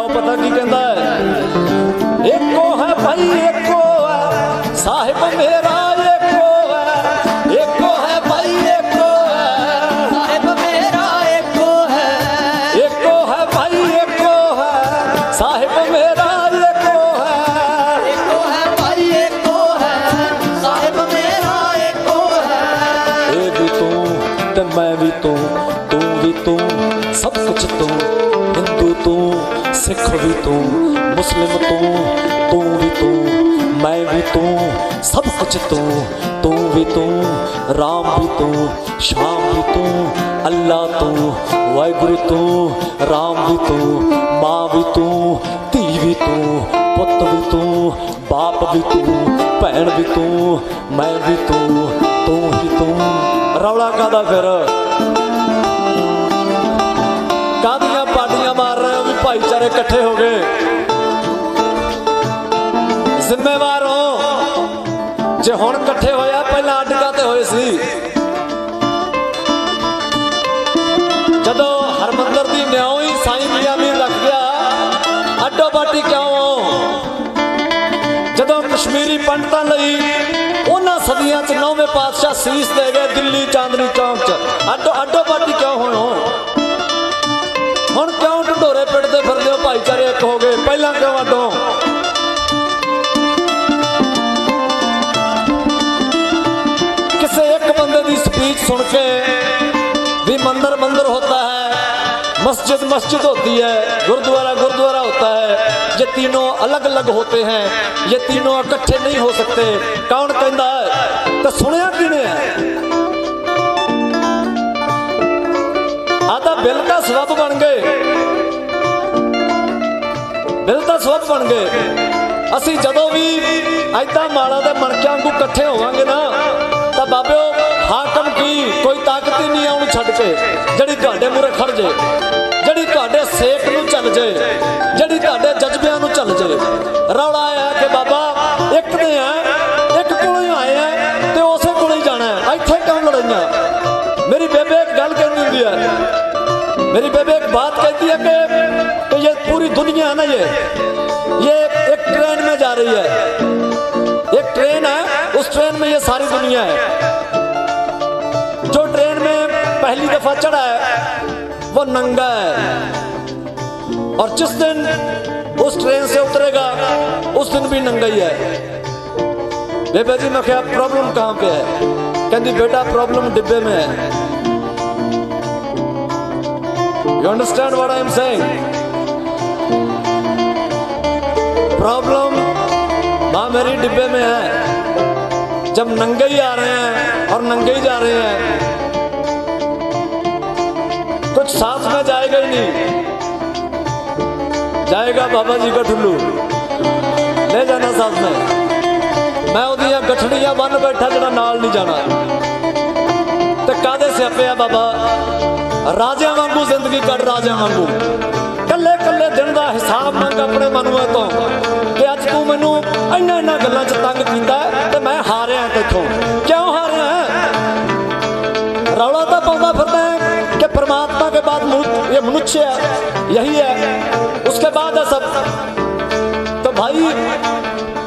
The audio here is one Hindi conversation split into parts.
आओ पता की कहता है, एको है भाई एको है साहिब मेरा एको है, एको है भाई एको है साहिब मेरा एको है, एको है भाई एको है साहिब मेरा एको है, एको है भाई एको है साहिब मेरा एको है। ये भी तू ते मैं भी तू भी तू सब कुछ तू, हिंदू तू सिख भी तू मुस्लिम तू भी तू मैं भी तू सब कुछ तू भी तू राम भी तू श्याम भी तू अल्लाह तू वाहिगुरु तू राम भी तू माँ भी तू धी भी तू पुत भी तू बाप भी तू भैन भी तू मैं भी तू ही तू। रौला कादा फिर कादियां पार्टियां मार रहे हो भी भाईचारे इकट्ठे हो गए, जिम्मेवार हो जे हुण इकट्ठे होया पहला अड्ड काते होए सी। जदों हरमंदर दी न्याओ ही साईं मियां मीर रख गया अड्डो बाटी क्यों हो? जदों कश्मीरी पंडितां लई उन्हां सदियां च 9वें पातशाह सीस दे गए दिल्ली चांदनी चौक च अड्डो बाटी क्यों होए हो? हुण क्यों ढंडोरे पिटदे फिरदे हो भाईचारे एक हो गए, पहला क्यों अड्डो? किसी एक बंदे की स्पीच सुन के भी मंदिर मंदिर होता है, मस्जिद मस्जिद होती है, गुरुद्वारा गुरुद्वारा होता है, ये तीनों अलग अलग होते हैं, ये तीनों इकट्ठे नहीं हो सकते। कौन कहता है? तो सुनिया किने है? आधा बिल का सबब बन गए, बिल का सबब बन गए। असी जदों भी ऐदा माड़ा दे मनकियां को इकट्ठे होवांगे ना तो बाबे हाकम की कोई ताकत ही नहीं आउण छड्ड के जिहड़ी तुहाडे मूहरे खड़ जे, जिहड़ी तुहाडे सेक नूं चल जे, जिहड़ी तुहाडे जज्बिਆਂ नूं चल जे। रौला है कि बाबा एक ने है एक कोलों ही आए हैं तो उसे कोलों ही जाना है, इत्थे क्यों लड़ाइयां? मेरी बेबे एक गल कहती हुंदी है, मेरी बेबे एक बात कहती है कि ये पूरी दुनिया है ना, ये एक ट्रेन में जा रही है, एक ट्रेन है, उस ट्रेन में ये सारी दुनिया है। जो ट्रेन में पहली दफा चढ़ा है वो नंगा है और जिस दिन उस ट्रेन से उतरेगा उस दिन भी नंगा ही है। बेबे जी मैं क्या प्रॉब्लम कहाँ पे है? कहती बेटा प्रॉब्लम डिब्बे में है। You understand what I am saying? Problem माँ मेरी डिब्बे में है। जब नंगे ही आ रहे हैं और नंगे ही जा रहे हैं, कुछ साथ में जाएगा ही नहीं। जाएगा बाबा जी का ठुल्लू, ले जाना साथ में। मैं उदियां गठड़ियां बन बैठा जरा नाल नहीं जाना। ते कादे स्यापे आ बाबा, राजा वांगू जिंदगी कट, राजा वांगू कल्ले कल्ले दिन का हिसाब मंग अपने मनुए तो कि अज तू मैनू इन्ना इन्ना गल्लां च तंग कीता ते मैं हारिया तेथों। क्यों हारिया है? रौला तो पाउंदा फिरदा है कि परमात्मा के बाद ये मनुष्य है, यही है, उसके बाद है सब। तो भाई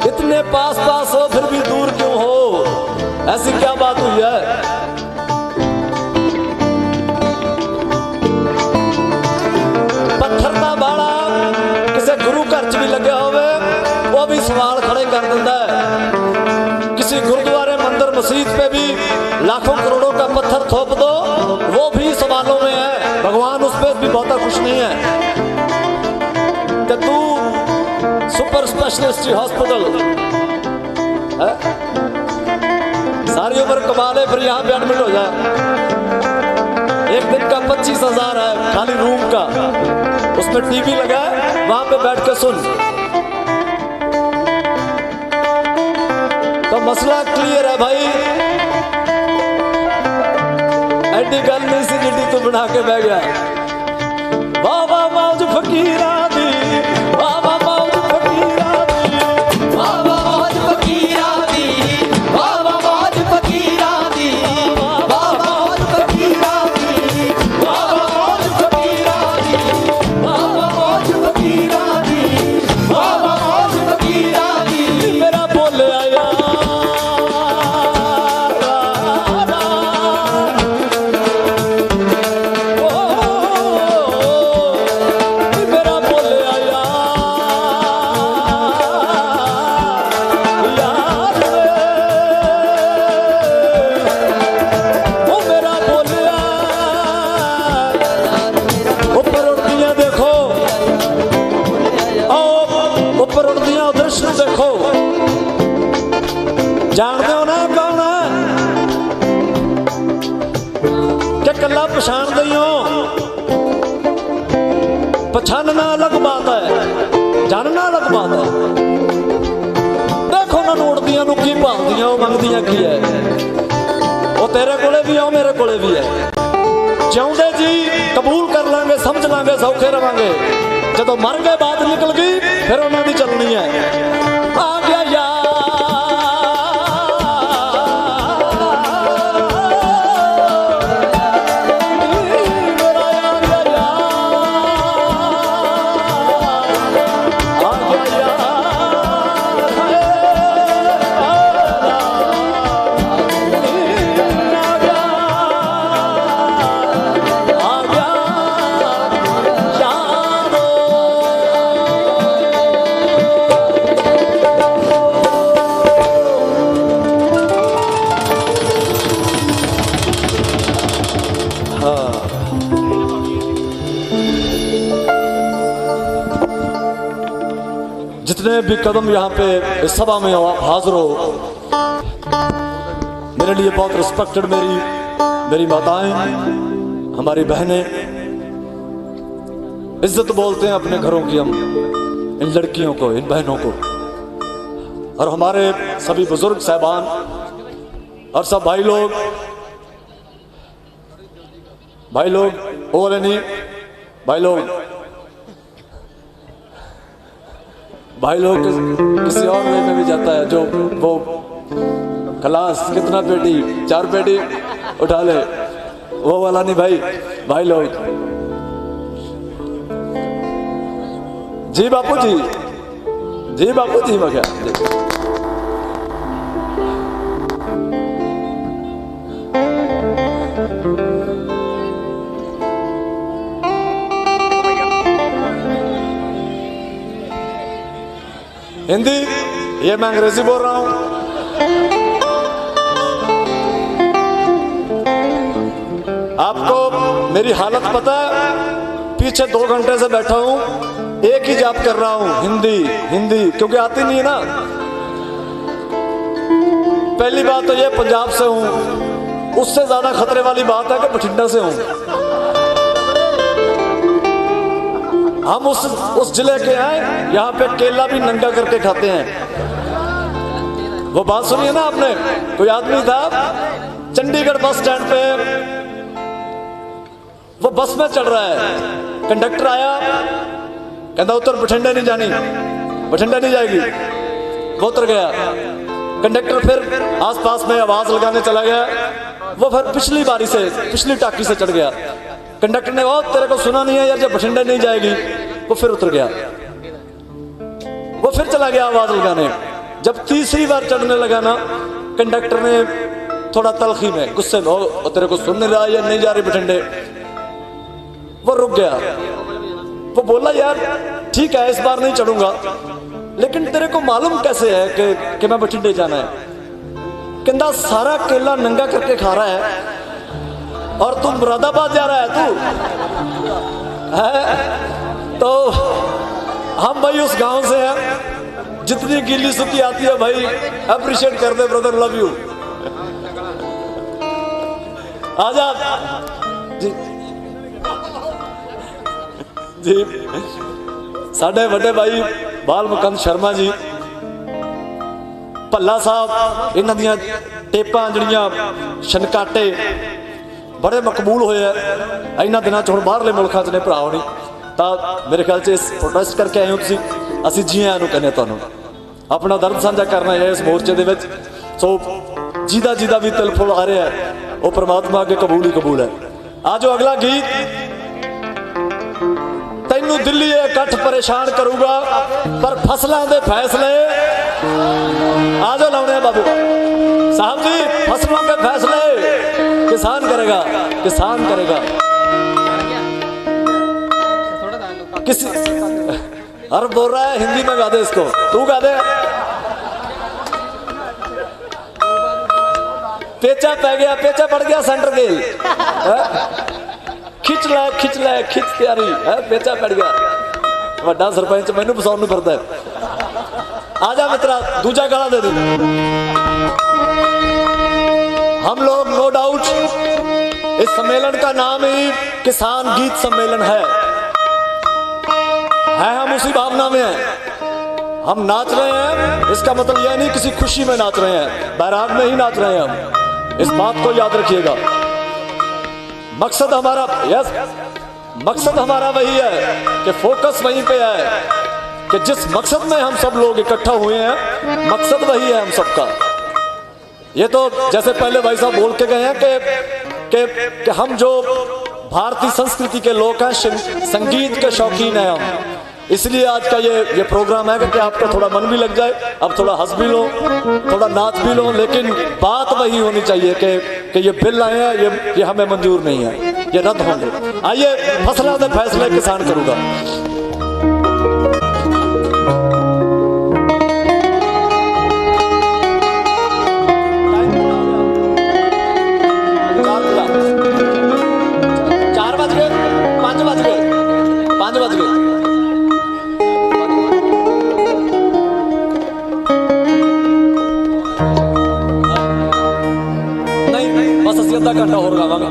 इतने पास पास हो फिर भी दूर क्यों हो? ऐसी क्या बात हुई है? पत्थर का बाड़ा किसी गुरु घर च भी लगे होवे वो भी सवाल खड़े कर देता है। किसी गुरुद्वारे मंदिर मस्जिद पे भी लाखों करोड़ों का पत्थर थोप दो वो भी सवालों में है। भगवान उस पर भी बहुत खुश नहीं है कि तू सुपर स्पेशलिस्ट हॉस्पिटल है, सारी उम्र कमा ले फिर यहाँ पे एडमिट हो जाए। एक दिन का 25,000 है खाली रूम का, उसमें टीवी लगा है, वहां पे बैठ के सुन। तो मसला क्लियर है भाई, ऐडी गल नहीं सी जिड्डी तू बना के बह गया। वाह वाह मौज फकीरा दी, वाह वाह मौज फकीरा दी, वाह वाह मौज फकीरा दी, वाह वाह मौज फकीरा दी, वाह वाह मौज फकीरा दी, वाह वाह मौज फकीरा दी, वाह वाह मौज फकीरा बात है, जानना अलग बात है। देखो ना नोटदियां नूं की भालदियां, वो मंगदियां की है। वो तेरे कोले भी है, मेरे कोले भी है। जिउंदे जी कबूल कर लांगे, समझ लांगे, सौखे रवांगे। जदों मर गए बात निकल गई फिर उन्हां दी चलनी है। आ गया यार जितने भी कदम यहाँ पे इस सभा में आप हाजिर हो, मेरे लिए बहुत रिस्पेक्टेड मेरी माताएं, हमारी बहनें, इज्जत बोलते हैं अपने घरों की हम इन लड़कियों को, इन बहनों को, और हमारे सभी बुजुर्ग साहबान और सब भाई लोग बोले नहीं, भाई लोग किसी और वे में भी जाता है, जो वो क्लास कितना पेटी 4 पेटी उठा ले, वो वाला नहीं भाई लोग। जी बापू जी मैं क्या हिंदी, ये मैं अंग्रेजी बोल रहा हूं। आपको मेरी हालत पता है, पीछे 2 घंटे से बैठा हूं, एक ही जाप कर रहा हूं, हिंदी, क्योंक't आती नहीं है ना। पहली बात तो ये पंजाब से हूं, उससे ज्यादा खतरे वाली बात है कि बठिंडा से हूं। हम उस जिले के हैं, यहाँ पे केला भी नंगा करके खाते हैं। वो बात सुनिए ना आपने, कोई आदमी था चंडीगढ़ बस स्टैंड पे, वो बस में चढ़ रहा है, कंडक्टर आया, कहता उतर, बठिंडा नहीं जानी, बठिंडा नहीं जाएगी। वो उतर गया। कंडक्टर फिर आसपास में आवाज लगाने चला गया, वो फिर पिछली टाकी से चढ़ गया। कंडक्टर ने, वो तेरे को सुना नहीं है यार, जब बठिंडा नहीं जाएगी। वो फिर उतर गया, वो फिर चला गया आवाज लगाने। जब तीसरी बार चढ़ने लगा ना, कंडक्टर ने थोड़ा तलखी में, गुस्से में, वो तेरे को सुन नहीं रहा या नहीं जा रही बठिंडे। वो रुक गया। वो बोला यार ठीक है, इस बार नहीं चढ़ूंगा, लेकिन तेरे को मालूम कैसे है कि मैं बठिंडे जाना है? कहता सारा केला नंगा करके खा रहा है और तू मुरादाबाद जा रहा है तो हम भाई उस गांव से हैं, जितनी गीली सुती आती है भाई अप्रिशिएट कर दे ब्रदर, लव यू। आजा जी साढ़े वड्डे भाई बाल मुकंद शर्मा जी भल्ला साहब, इन्हां दियां टेपां जड़ियां छनकाटे बड़े मकबूल होए हैं इन्हां दिनां च। हुण बाहरले मुल्कां च ने भरा होनी तां मेरे ख्याल च इस प्रोटेस्ट करके आए हो तुसीं, असीं जी आयां नूं कहने तुहानूं अपना दर्द साझा करना है इस मोर्चे दे विच। सो जिदा भी तिल फुल आ रहा है वो परमात्मा अगे कबूल ही कबूल है। आज अगला गीत तैनू दिल्ली इकट्ठ परेशान करूगा पर फसलों के फैसले आज लाने बाबू साहब जी, फसलों के फैसले किसान करेगा, किसान करेगा। किसी अरे बोल रहा है हिंदी में गा दे इसको, तू गा दे। पेचा पै गया, पेचा पड़ गया सेंटर गेल, खिंच लै खिंच तैयारी है, पेचा पड़ गया। वड्डा सरपंच मैनू फसाउण नूं फिरदा है। आजा मित्रा दूजा गाना दे दे। हम लोग नो डाउट इस सम्मेलन का नाम ही किसान गीत सम्मेलन है। है हम उसी भावना में हैं। हम नाच रहे हैं, इसका मतलब यह नहीं किसी खुशी में नाच रहे हैं, बैराग में ही नाच रहे हैं हम। इस बात को याद रखिएगा। मकसद हमारा, यस, मकसद हमारा वही है कि फोकस वहीं पे है कि जिस मकसद में हम सब लोग इकट्ठा हुए हैं, मकसद वही है हम सबका। ये तो जैसे पहले भाई साहब बोल के गए हैं कि हम जो भारतीय संस्कृति के लोग हैं, संगीत के शौकीन हैं हम, इसलिए आज का ये प्रोग्राम है कि आपका थोड़ा मन भी लग जाए, अब थोड़ा हंस भी लो, थोड़ा नाच भी लो, लेकिन बात वही होनी चाहिए कि ये बिल आए हैं, ये हमें मंजूर नहीं है, ये रद्द होंगे। आइए फसलों के फैसले किसान करूंगा। आधा घंटा और गावांगा।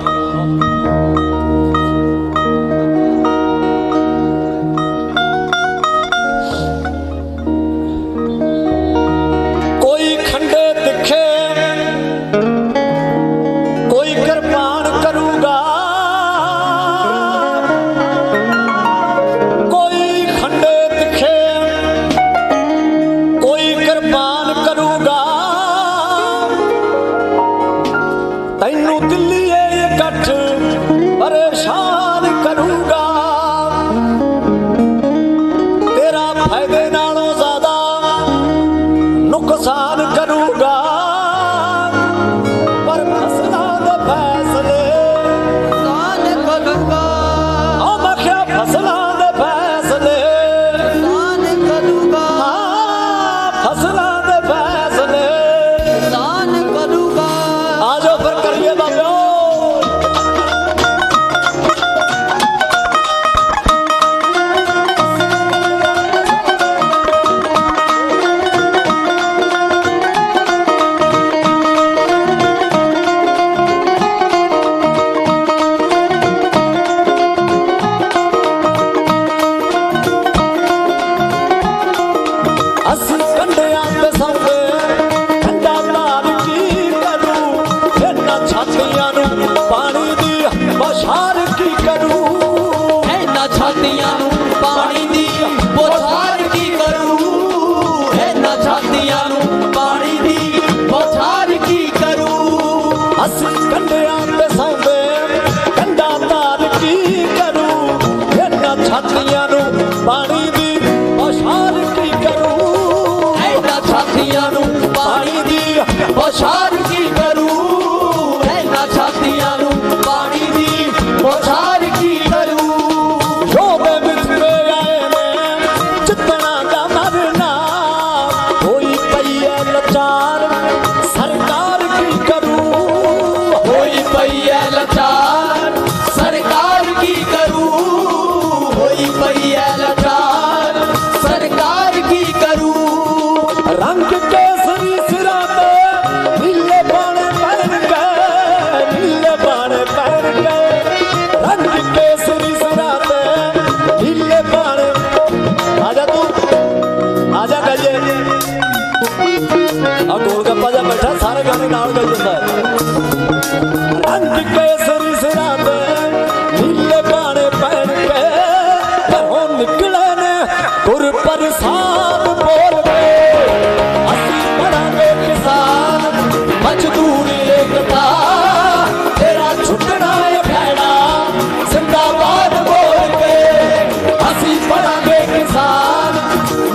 कोई खंडे दिखे, कोई कृपाण करूंगा, कोई खंडे दिखे, कोई कृपाण करूंगा, तैनू दिल्ली इकट्ठ परेशान करूंगा, तेरा फायदे नालों ज्यादा नुकसान करूंगा, पर फसलों दे फैसले करूंगा, मैं क्या फसलों दे फैसले करूंगा, फसलों दे फैसले करूंगा। आ जाओ फिर करिए बाबा। बौछार की करूं, है ना छातियां नू पानी दी बौछार की करूं। जो मैं बिछड़े आए ने जितना का मरना, कोई पैया लाचार सरकार की करूं, कोई पैया लाचार सरकार की करूं, कोई पैया लाचार सरकार की करूं। रंग केसरी सिरा पे नीले बाण पहन के, नीले बाण पहन के, रंग केसरी सिरा पे नीले बाण। आजा तू, आजा गाइए। अब गोलगप्पा जा बैठा सारे गाने नाल गाई जाता है। रंग केसरी सिरा पे नीले बाण पहन के, घरों निकले ने गुर प्रसाद बोल के, मजदूर एकता तेरा छुटना है खैड़ा, जिंदाबाद बोल के हंसी पड़ांगे किसान।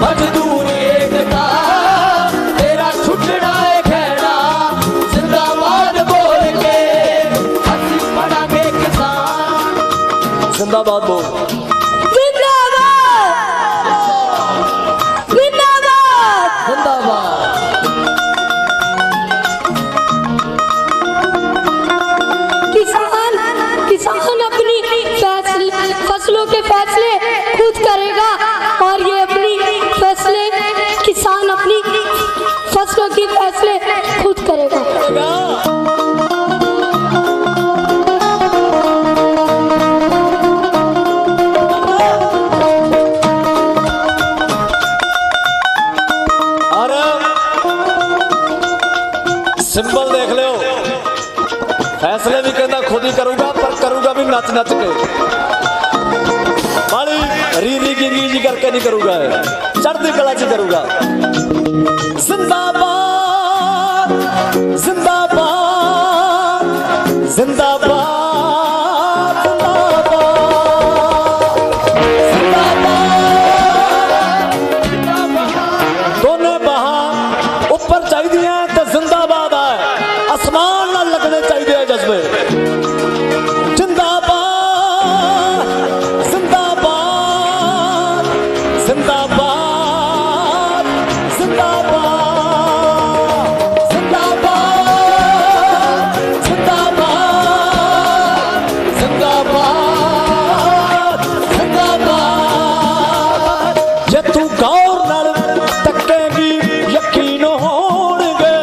मजदूर एकता तेरा छुटना है खैड़ा, जिंदाबाद बोल के हंसी पड़ांगे किसान। जिंदाबाद बोल। फसलों के फैसले खुद करेगा और ये अपनी फैसले, किसान अपनी फसलों की फैसले खुद करेगा। नहीं करूंगा, पर करूंगा भी नच नच के, बाली री री गिंगी जी करके नहीं करूंगा, चढ़ती कला च करूंगा। जिंदाबाद जिंदाबाद जिंदाबाद जिंदाबाद, दोनों बाहां ऊपर चाहिए तो जिंदाबाद है, आसमान ना लगने चाहिए जज्बे। जिंदाबाद जिंदाबाद जिंदाबाद जिंदाबाद जिंदाबाद जिंदाबाद जिंदाबाद जिंदाबाद। जे तू गौर नाल तकेगी यकीन होणगे,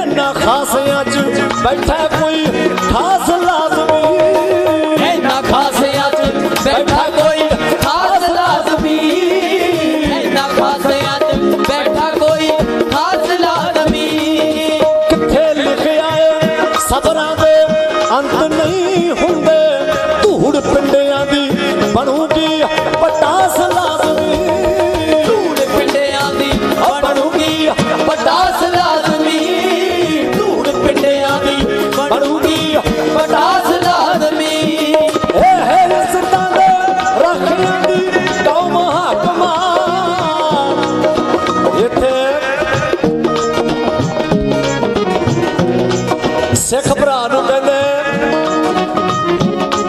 इन्हां खासियां च बैठा कोई खास लाजमी, इन्हां खासियां च बैठा कोई खास लाजमी, इन्हां खासियां च बैठा कोई खास लाजमी। किथे लिखिया है सबरां दे अंत नहीं हुंदे, धूड़ पिंडियां दी बनूगी पटास लाजमी, धूड़ पिंडियां दी बनूगी पटास लाजमी, धूड़ पिंडियां दी बनूगी पटास लाजमी। है रिश्तां दे रखियां दी कौम हाकमा, इत्थे सिख भरा नूं कहंदे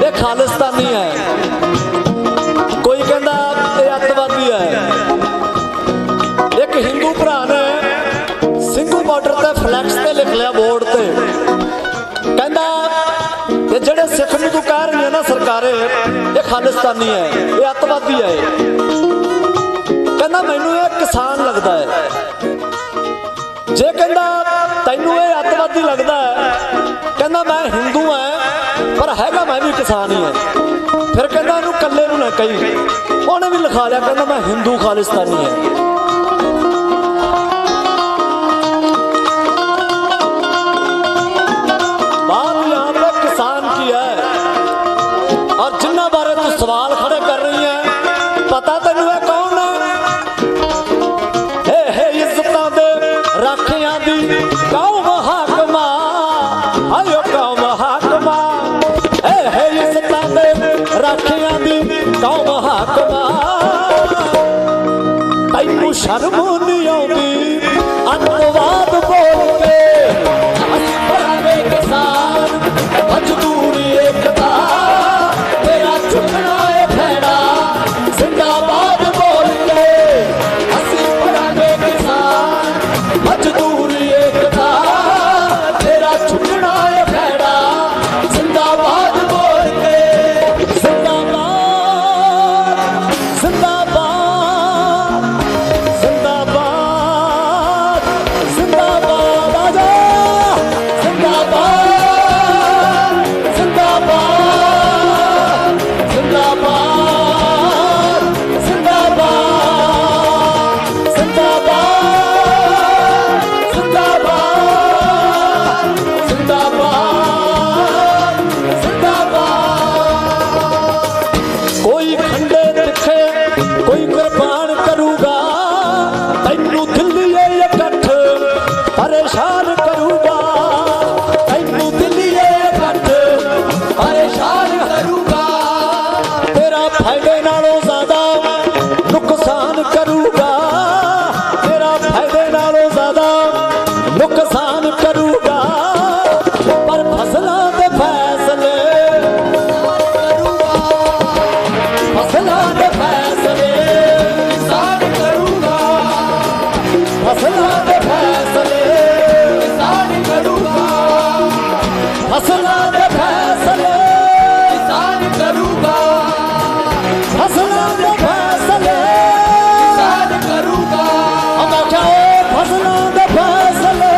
ये खालिस्तानी है, कोई कहंदा ये अतवादी है। एक हिंदू भरा ने ਸਿੰਘੂ ਬਾਰਡਰ ਤੇ ਫਲੈਕਸ ਤੇ ਲਿਖ ਲਿਆ ਬੋਰਡ ਤੇ, ਕਹਿੰਦਾ ਇਹ ਜਿਹੜੇ ਸਿੱਖ ਨੂੰ ਤੂੰ ਕਹਿ ਰਹੀ ਹੈ ਨਾ ਸਰਕਾਰੇ ਇਹ ਖਾਲਿਸਤਾਨੀ ਹੈ, ਇਹ ਅਤਵਾਦੀ ਹੈ, ਕਹਿੰਦਾ ਮੈਨੂੰ ਇਹ ਕਿਸਾਨ ਲੱਗਦਾ ਹੈ। ਜੇ ਕਹਿੰਦਾ ਤੈਨੂੰ ਇਹ ਅਤਵਾਦੀ ਲੱਗਦਾ ਹੈ, ਕਹਿੰਦਾ ਮੈਂ ਹਿੰਦੂ ਹਾਂ ਪਰ ਹੈਗਾ ਮੈਂ ਵੀ ਕਿਸਾਨ ਹੀ ਹਾਂ। ਫਿਰ ਕਹਿੰਦਾ ਇਹਨੂੰ ਇਕੱਲੇ ਨੂੰ ਨਾ ਕਹੀ, ਉਹਨੇ ਵੀ ਲਿਖਾ ਲਿਆ, ਕਹਿੰਦਾ ਮੈਂ ਹਿੰਦੂ ਖਾਲਿਸਤਾਨੀ ਹਾਂ। बात यहाँ पे किसान की है, और जिन्ना बारे तू सवाल खड़े कर रही है, पता तेनू है कौन है? इज्जतां दे राखियां दी कौम हाकमा, आयो कौम हाकमा, इज्जतां दे राखियां दी कौम हाकमा। तैनू शर्म नहीं आउंदी अतवाद बोल के, किसान मजदूर एकता तेरा चुकना है फैड़ा, जिंदाबाद बोल के ਅਸੀਂ ਪੜਾਂਗੇ किसान मजदूर एकता तेरा चुकना है फैड़ा, जिंदाबाद बोल के। जिंदाबाद जिंदाबाद जिंदाबाद जिंदाबाद, आजा जिंदाबाद जिंदाबाद जिंदाबाद जिंदाबाद जिंदाबाद जिंदाबाद जिंदाबाद। कोई खंडे दिखे कोई कुर्बान करूगा, तैनू दिल्ली इकट्ठ परेशान करूगा, तैनू दिल्ली इकट्ठ परेशान करूंगा, तेरा फायदे नालों ज्यादा नुकसान करूगा, तेरा फायदे नालों ज्यादा नुकसान करूगा। पर फसलों के फैसले, फसलों के फैसले, किसान करूंगा, फसलों के फैसले, किसान करूंगा, फसलों के फैसले, किसान करूंगा, फसलों के फैसले, किसान करूंगा, हम क्या फसलों के फैसले,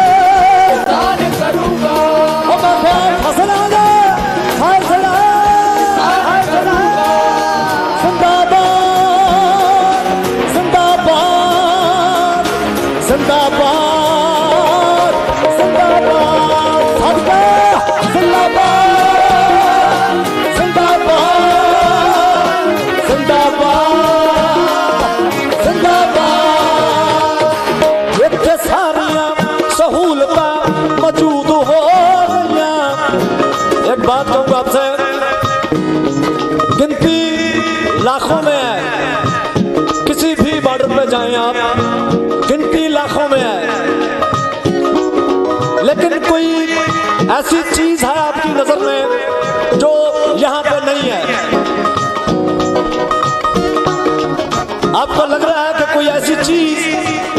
किसान करूंगा, हम क्या फसलों के फैसले, जिंदाबाद जिंदाबाद जिंदाबाद जिंदाबाद, सबका जिंदाबाद जाएं आप, गिनती लाखों में है, लेकिन कोई ऐसी चीज है आपकी नजर में जो यहां पे नहीं है। आपको लग रहा है कि कोई ऐसी चीज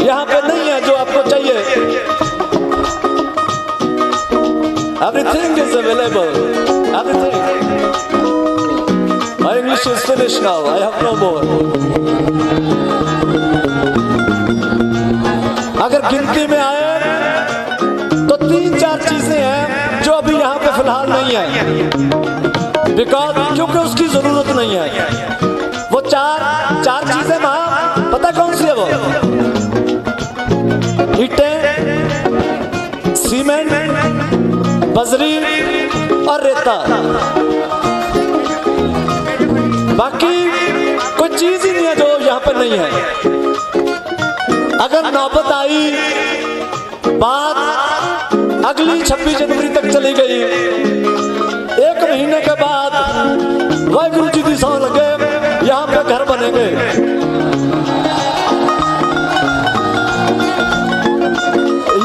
यहां पे नहीं है जो आपको चाहिए। Everything is available. Everything. My English is finished now. I have no more. अगर गिनती में आए तो 3-4 चीजें हैं जो अभी यहाँ पे फिलहाल नहीं है, बिकॉज क्योंकि उसकी जरूरत नहीं है। वो चार चीजें वहां पता कौन सी है? वो ईंटें, सीमेंट, बजरी और रेता। बाकी कोई चीज ही नहीं है जो यहाँ पे नहीं है। अगर नौबत आई, बात अगली 26 जनवरी तक चली गई, 1 महीने के बाद वाहिगुरु जी की सौं लगे यहाँ पे घर बनेंगे।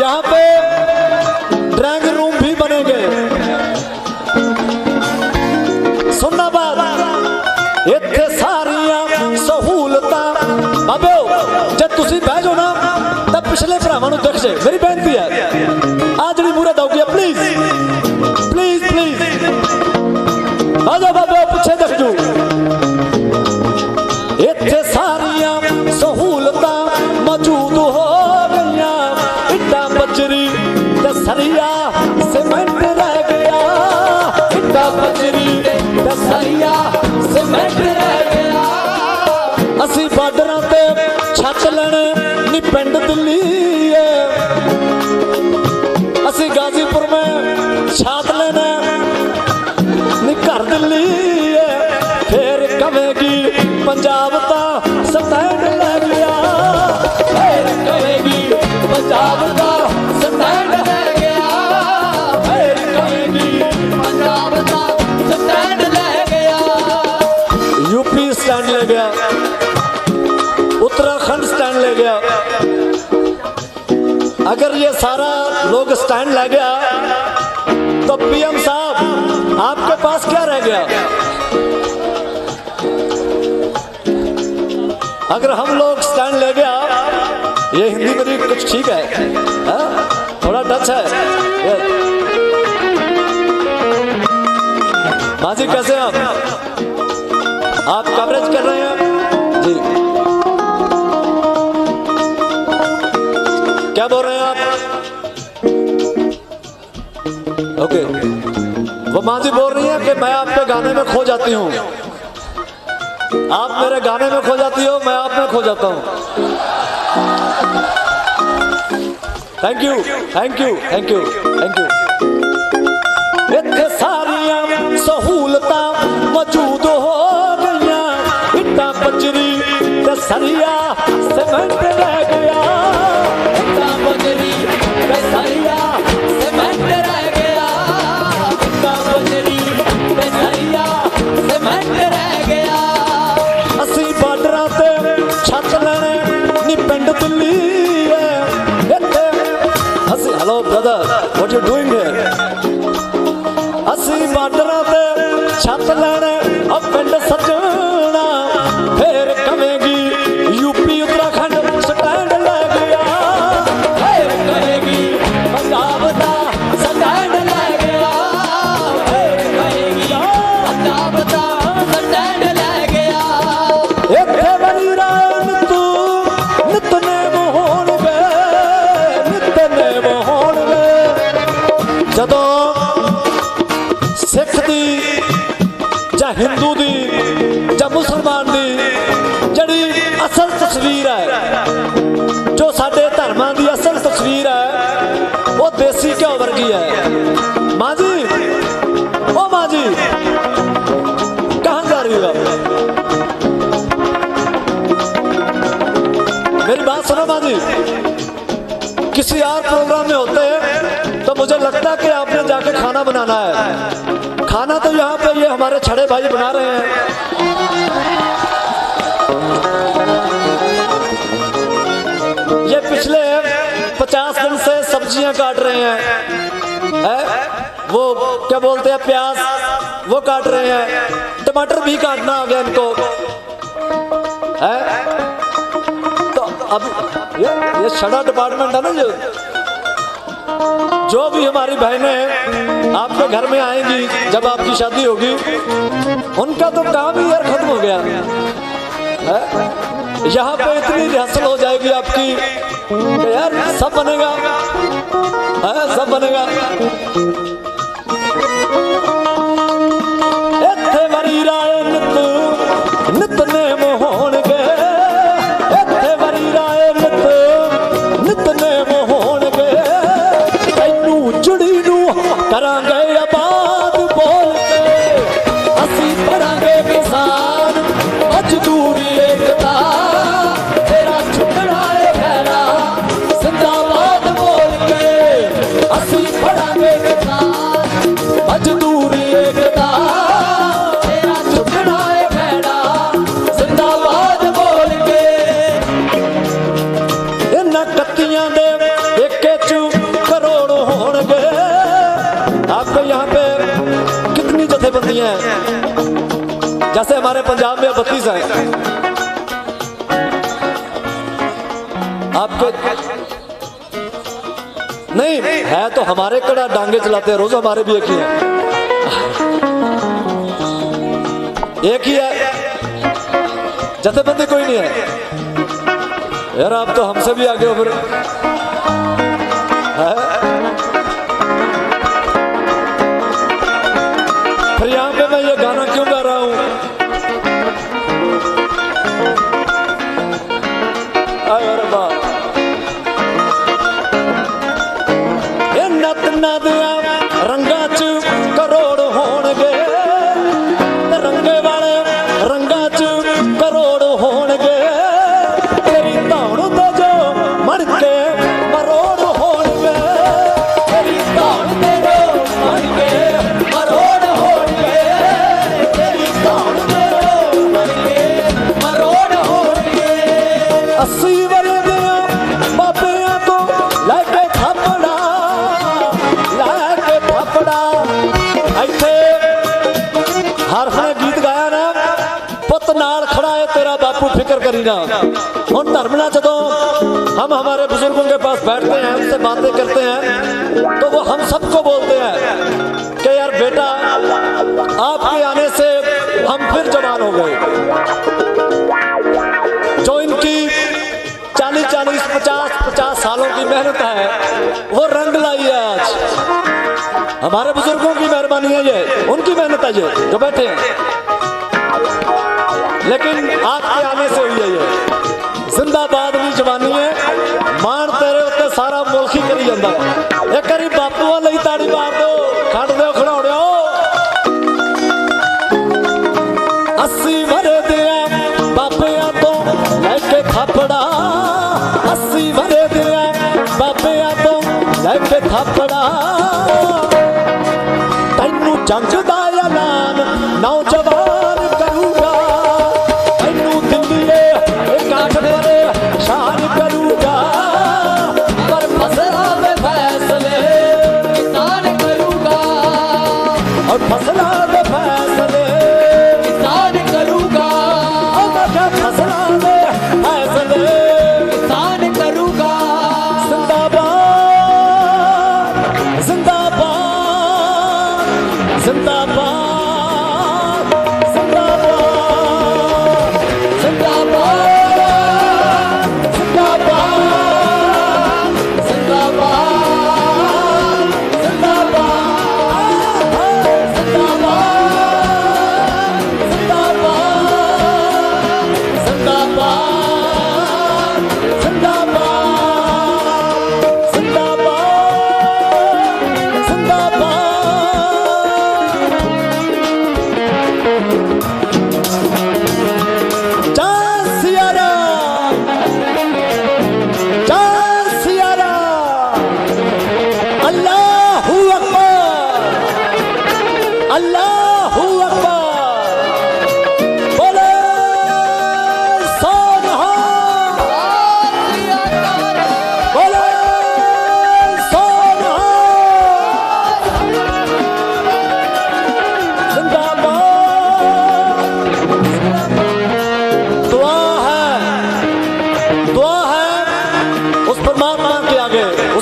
यहाँ पे ड्राइंग रूम भी बनेंगे। सुनना बात, इत्थे सारियां सहूलतां बाबे जब तुसी बह जाओ ना तब पिछले भरावां नूं दिख जाए। मेरी बेनती है आ जिहड़ी मूरत आओगी प्लीज प्लीज प्लीज आ जाओ बाबे पिछे दिख जाओ। इत्थे सारियां सहूलतां मौजूद हो गईयां, इट्टा बजरी ते सरिया सीमेंट रह गया, इट्टा बजरी ते सरिया सीमेंट रह गया। असी बार्डरां ते छत लैणे नी पिंड दिल्ली है, असी गाजीपुर में छात लेना नी घर दिल्ली है। फिर कहेगी पंजाब दा स्टैंड ले गया, फिर कहेगी पंजाब दा स्टैंड ले गया, फिर कहेगी पंजाब दा स्टैंड ले गया। यूपी स्टैंड ले गया, उत्तराखंड स्टैंड ले गया। अगर ये सारा लोग स्टैंड ले गया तो पीएम साहब आपके पास क्या रह गया? अगर हम लोग स्टैंड ले गया, ये हिंदी मेरी कुछ ठीक है, थोड़ा टच है। माजी कैसे हैं आप कवरेज कर रहे हैं जी? क्या बोल रहे हैं आप? ओके, वो माजी बोल रही है कि मैं आपके गाने में खो जाती हूँ, आप मेरे गाने में खो जाती हो, मैं आप में खो जाता हूँ। Thank you thank you thank you thank you. इत्थे सारियां सहूलतां मौजूद हो गईयां, इट्टा बजरी ते सरिया सीमेंट रह गया, इट्टा बजरी ते सरिया सीमेंट रह गया, इट्टा बजरी ते सरिया सीमेंट रह गया। असी बार्डरां ते छत लैणे नी पिंड दिल्ली है, इत्थे असी hello brother what you doing here? असी बार्डरां ते छत लैणे ओ पिंड सजना, फिर कहेगी यूपी उत्तराखंड स्टैंड ले गया, फिर कहेगी पंजाब दा स्टैंड ले गया, फिर कहेगी पंजाब दा स्टैंड ले गया। इत्थे बनी राम तू नितनेम होणगे, नितनेम होणगे। जदों सिख दी जां हिंदू दी जां मुसलमान दी जड़ी असल तस्वीर है, जो साडे धर्मां दी असल तस्वीर है, वो देसी घ्यो वर्गी है। माँ जी, ओ माँ जी कहाँ जा रही हो? मेरी बात सुनो माँ जी, किसी और प्रोग्राम में होते तो मुझे लगता है कि आपने जाके खाना बनाना है। खाना तो यहाँ पे ये हमारे छड़े भाई बना रहे हैं। 50 दिन से सब्जियां काट रहे हैं, वो क्या बोलते हैं प्याज, वो काट रहे हैं, टमाटर भी काटना आ गया इनको है। तो अब ये शड़ा डिपार्टमेंट है ना, जो भी हमारी बहनें आपके घर में आएंगी जब आपकी शादी होगी, उनका तो काम ही यार खत्म हो गया है। यहाँ पे इतनी रिहर्सल हो जाएगी आपकी कि यार सब बनेगा, सब बनेगा। इत्थे वरी राय नित नेम होणगे, इत्थे वरी राय नित नेम होणगे, तैनू जुड़ी नू करांगे आबाद बोल के, असीं पढ़ांगे किसान मजदूरी एकता, तेरा छुटना है खैरा जिंदाबाद बोल के, असीं पढ़ांगे किसान मजदूरी एकता, तेरा छुटना है खैरा जिंदाबाद बोल के। इन्हां कत्तियां दे एके चू करोड़ होणगे। आपको यहाँ पे कितनी जथेबंदियां हैं, जैसे हमारे पंजाब में 32 हैं, आपके नहीं है तो हमारे कड़ा डांगे चलाते हैं रोज, हमारे भी एक ही है, एक ही है, जथेबंदी कोई नहीं है यार। आप तो हमसे भी आगे हो फिर यहाँ पे मैं ये गाना क्यों गा रहा हूं? अरे वाह, ये नत नदिया रंगा च करोड़ होणगे, रंगे वाले रंगा च करोड़ होणगे, तेरी धौण ते जो मणके मरोड़ होणगे, तेरी धौण ते जो मणके मरोड़ होणगे, तेरी धौण ते जो मणके मरोड़ होणगे। 80 वरे दियां बाबियां तो लैके थपड़ा, लैके थपड़ा, इत्थे हर ने गीत गाया ना, पुत नाल खड़ा है तेरा बापू फिक्र करी ना। हुण धर्म ना जदों हम हमारे बुजुर्गों के पास बैठते हैं, उनसे बातें करते हैं, तो वो हम सबको बोलते हैं कि यार बेटा आपके आने से हम फिर जवान हो गए। जो इनकी 40-40, 50-50 सालों की मेहनत है वो रंग लाई है आज। हमारे बुजुर्गों की मेहरबानी है ये, उनकी मेहनत है ये जो बैठे हैं, लेकिन आपके आने से हुई है ये। जिंदाबाद भी जवानी है, मान तेरे उत्ते सारा मुल्क ही करी जाता है। एक बारी बापू वाली ताड़ी मार दो, खड़ दो खड़ाउड़ियो। 80 वरे दिया बाबियां तो लैके थपड़ा, 80 वरे दिया बाबियां तो लैके थपड़ा, तैनू जंग दा ऐलान नौजवान करूगा, तैनू दिल्लीए एक आठ बरे शान करूगा, पर फसलों में फैसले किसान करूगा, और फसलों में फैसले किसान करूगा, और मैं फसलों में फैसले किसान करूगा। जिंदाबाद जिंदाबाद जिंदाबाद जिंदाबाद जिंदाबाद जिंदाबाद जिंदाबाद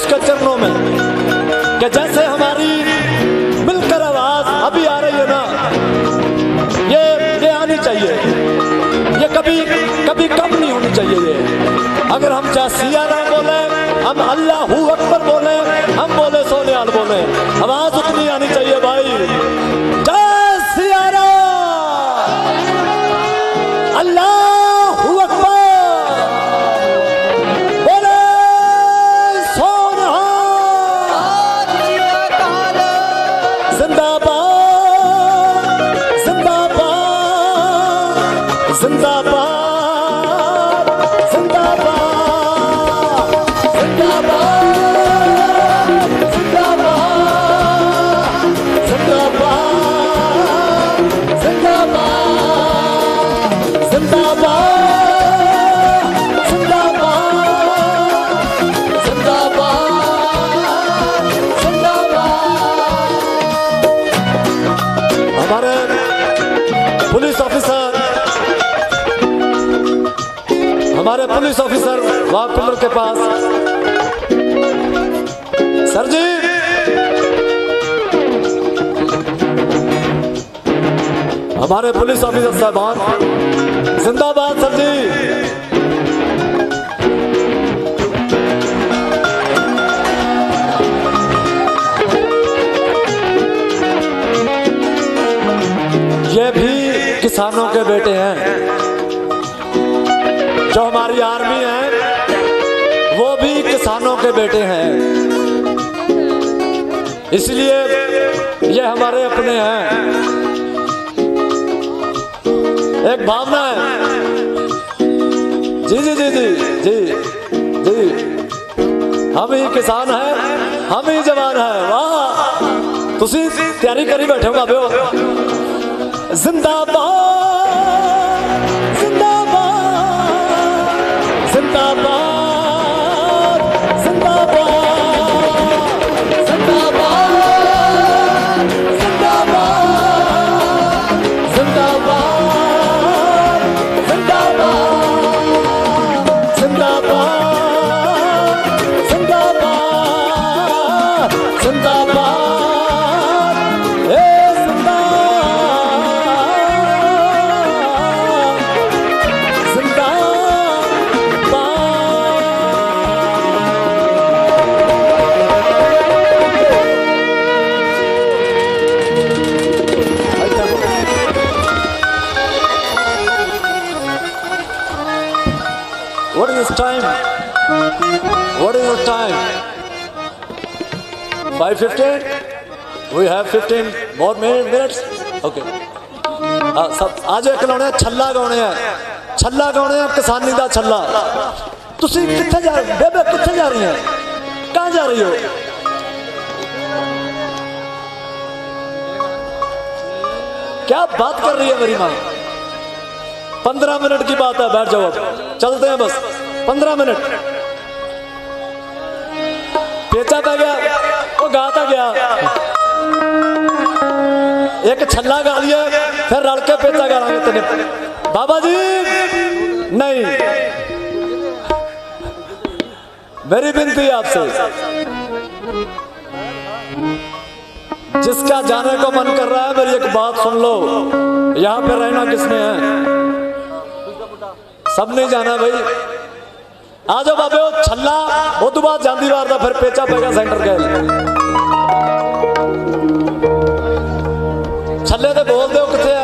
उसके चरणों में कि जैसे हमारी मिलकर आवाज अभी आ रही है ना, ये आनी चाहिए, ये कभी कभी कम नहीं होनी चाहिए। ये अगर हम चाहे सिया राम बोले, हम अल्लाहू अकबर बोले, हम बोले सोनियाल बोले, आवाज उतनी आनी चाहिए भाई। जय सिया राम, अल्लाहू अकबर, बोले सोनिहाल, जिंदाबाद जिंदाबाद जिंदाबाद हमारे पुलिस ऑफिसर वहां पिलर के पास, सर जी हमारे पुलिस ऑफिसर साहबान जिंदाबाद सर जी। ये भी किसानों के बेटे हैं, जो हमारी आर्मी है वो भी किसानों के बेटे हैं, इसलिए ये हमारे अपने हैं। एक भावना है, जी जी जी जी जी जी, हम ही किसान हैं, हम ही जवान हैं। वाह, तुसी तैयारी करी बैठे हो बाबे, जिंदाबाद जिंदाबाद जिंदाबाद जिंदाबाद जिंदाबाद जिंदाबाद जिंदाबाद जिंदाबाद जिंदाबाद What is the time? What is the time? 5:15? We have 15 more minutes? Okay. सब आज एक लाने छल्ला गाने हैं, छल्ला गाने हैं, किसानी दा छल्ला। तुसी कित्थे जा रहे, बेबे कित्थे जा रही हैं, कहाँ जा रही हो? क्या बात कर रही है मेरी माँ? 15 मिनट की बात है, बैठ जाओ, अब चलते हैं बस 15 मिनट। पेचा पै गया, वो गाता गया, एक छल्ला गा लिया, फिर रल के पेचा गा लेंगे तेने। बाबा जी नहीं, मेरी विनती है आपसे, जिसका जाने को मन कर रहा है मेरी एक बात सुन लो, यहाँ पे रहना किसने है, सब नहीं जाना भाई। आ जाओ बाबे, छल्ला वो तो बात जानती बार था, फिर पेचा पेगा सेंटर गए, छल्ले तो बोल दो किथे है।